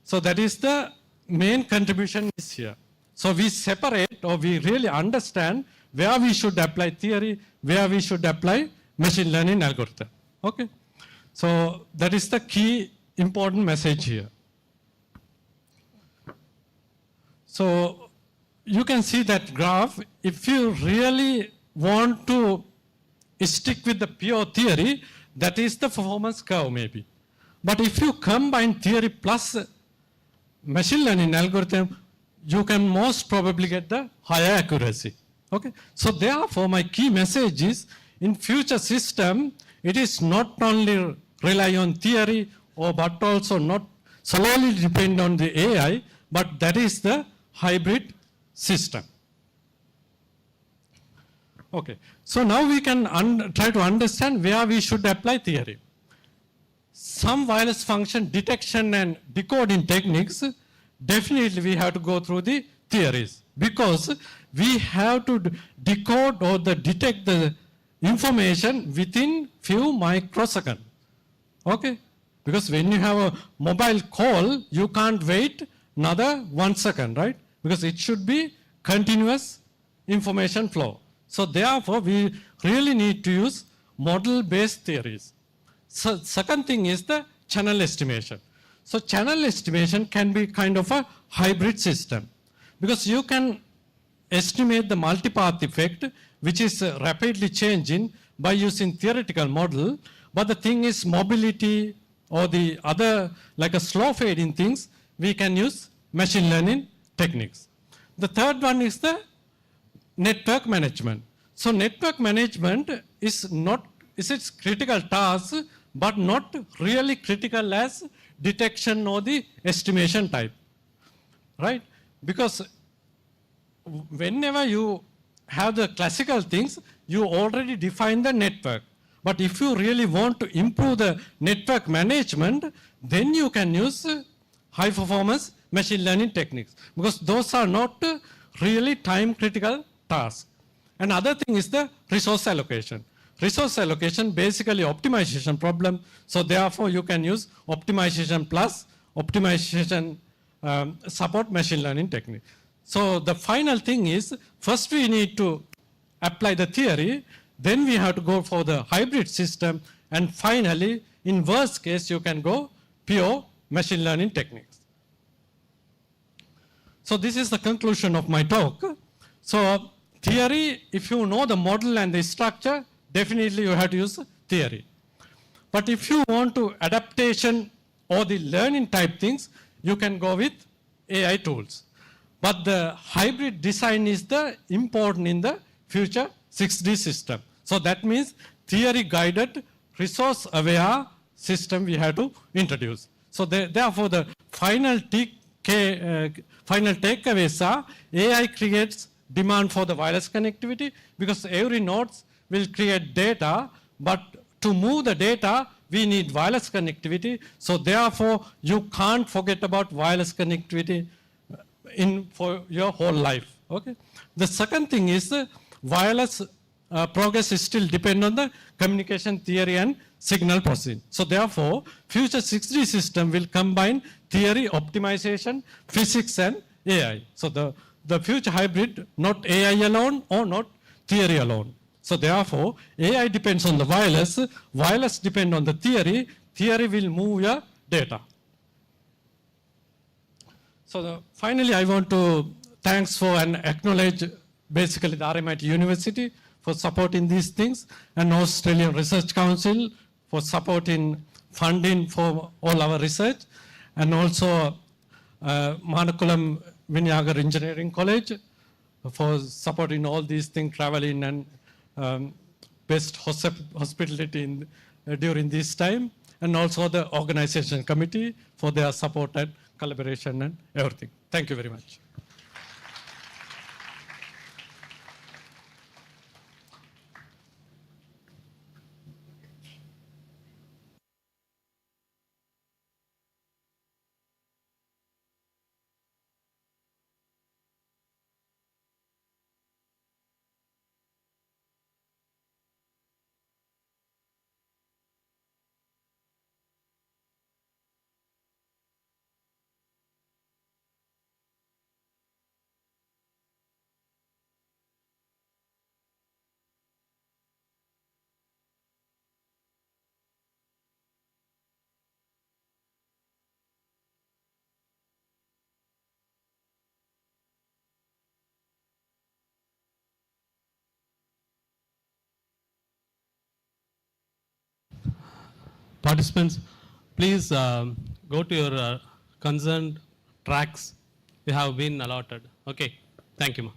So that is the main contribution is here. So we separate or we really understand where we should apply theory, where we should apply machine learning algorithm. Okay. So that is the key important message here. So you can see that graph. If you really want to stick with the pure theory, that is the performance curve maybe. But if you combine theory plus machine learning algorithm, you can most probably get the higher accuracy. Okay. So therefore, my key message is in future system, it is not only rely on theory or but also not solely depend on the AI, but that is the hybrid system. Okay, so now we can try to understand where we should apply theory. Some wireless function detection and decoding techniques, definitely we have to go through the theories, because we have to decode or detect the information within few microseconds. Okay, because when you have a mobile call, you can't wait another 1 second, right? Because it should be continuous information flow. So therefore, we really need to use model-based theories. So second thing is the channel estimation. So channel estimation can be kind of a hybrid system, because you can estimate the multipath effect, which is rapidly changing by using theoretical model. But the thing is, mobility or the other, like a slow fading things, we can use machine learning techniques. The third one is the network management. So network management is its critical task, but not really critical as detection or the estimation type, right? Because whenever you have the classical things, you already define the network. But if you really want to improve the network management, then you can use high performance machine learning techniques, because those are not really time critical tasks. Another thing is the resource allocation. Resource allocation basically optimization problem. So therefore you can use optimization plus optimization support machine learning technique. So the final thing is, first we need to apply the theory, then we have to go for the hybrid system, and finally, in worst case, you can go pure machine learning techniques. So this is the conclusion of my talk. So theory, if you know the model and the structure, definitely you have to use theory. But if you want to adaptation or the learning type things, you can go with AI tools. But the hybrid design is the important in the future 6D system. So that means theory guided, resource aware system we have to introduce. So therefore the final takeaways are, AI creates demand for the wireless connectivity, because every nodes will create data, but to move the data, we need wireless connectivity. So therefore, you can't forget about wireless connectivity for your whole life. Okay. The second thing is wireless progress is still depend on the communication theory and signal processing. So therefore, future 6D system will combine theory, optimization, physics, and AI. So the future hybrid, not AI alone or not theory alone. So therefore, AI depends on the wireless depend on the theory will move your data. So finally, I want to thanks for and acknowledge basically the RMIT University for supporting these things, and Australian Research Council for supporting funding for all our research, and also Manakula Vinayagar Engineering College for supporting all these things, traveling and best hospitality during this time, and also the organization committee for their support and collaboration and everything. Thank you very much. Participants, please go to your concerned tracks you have been allotted. Okay, thank you, ma.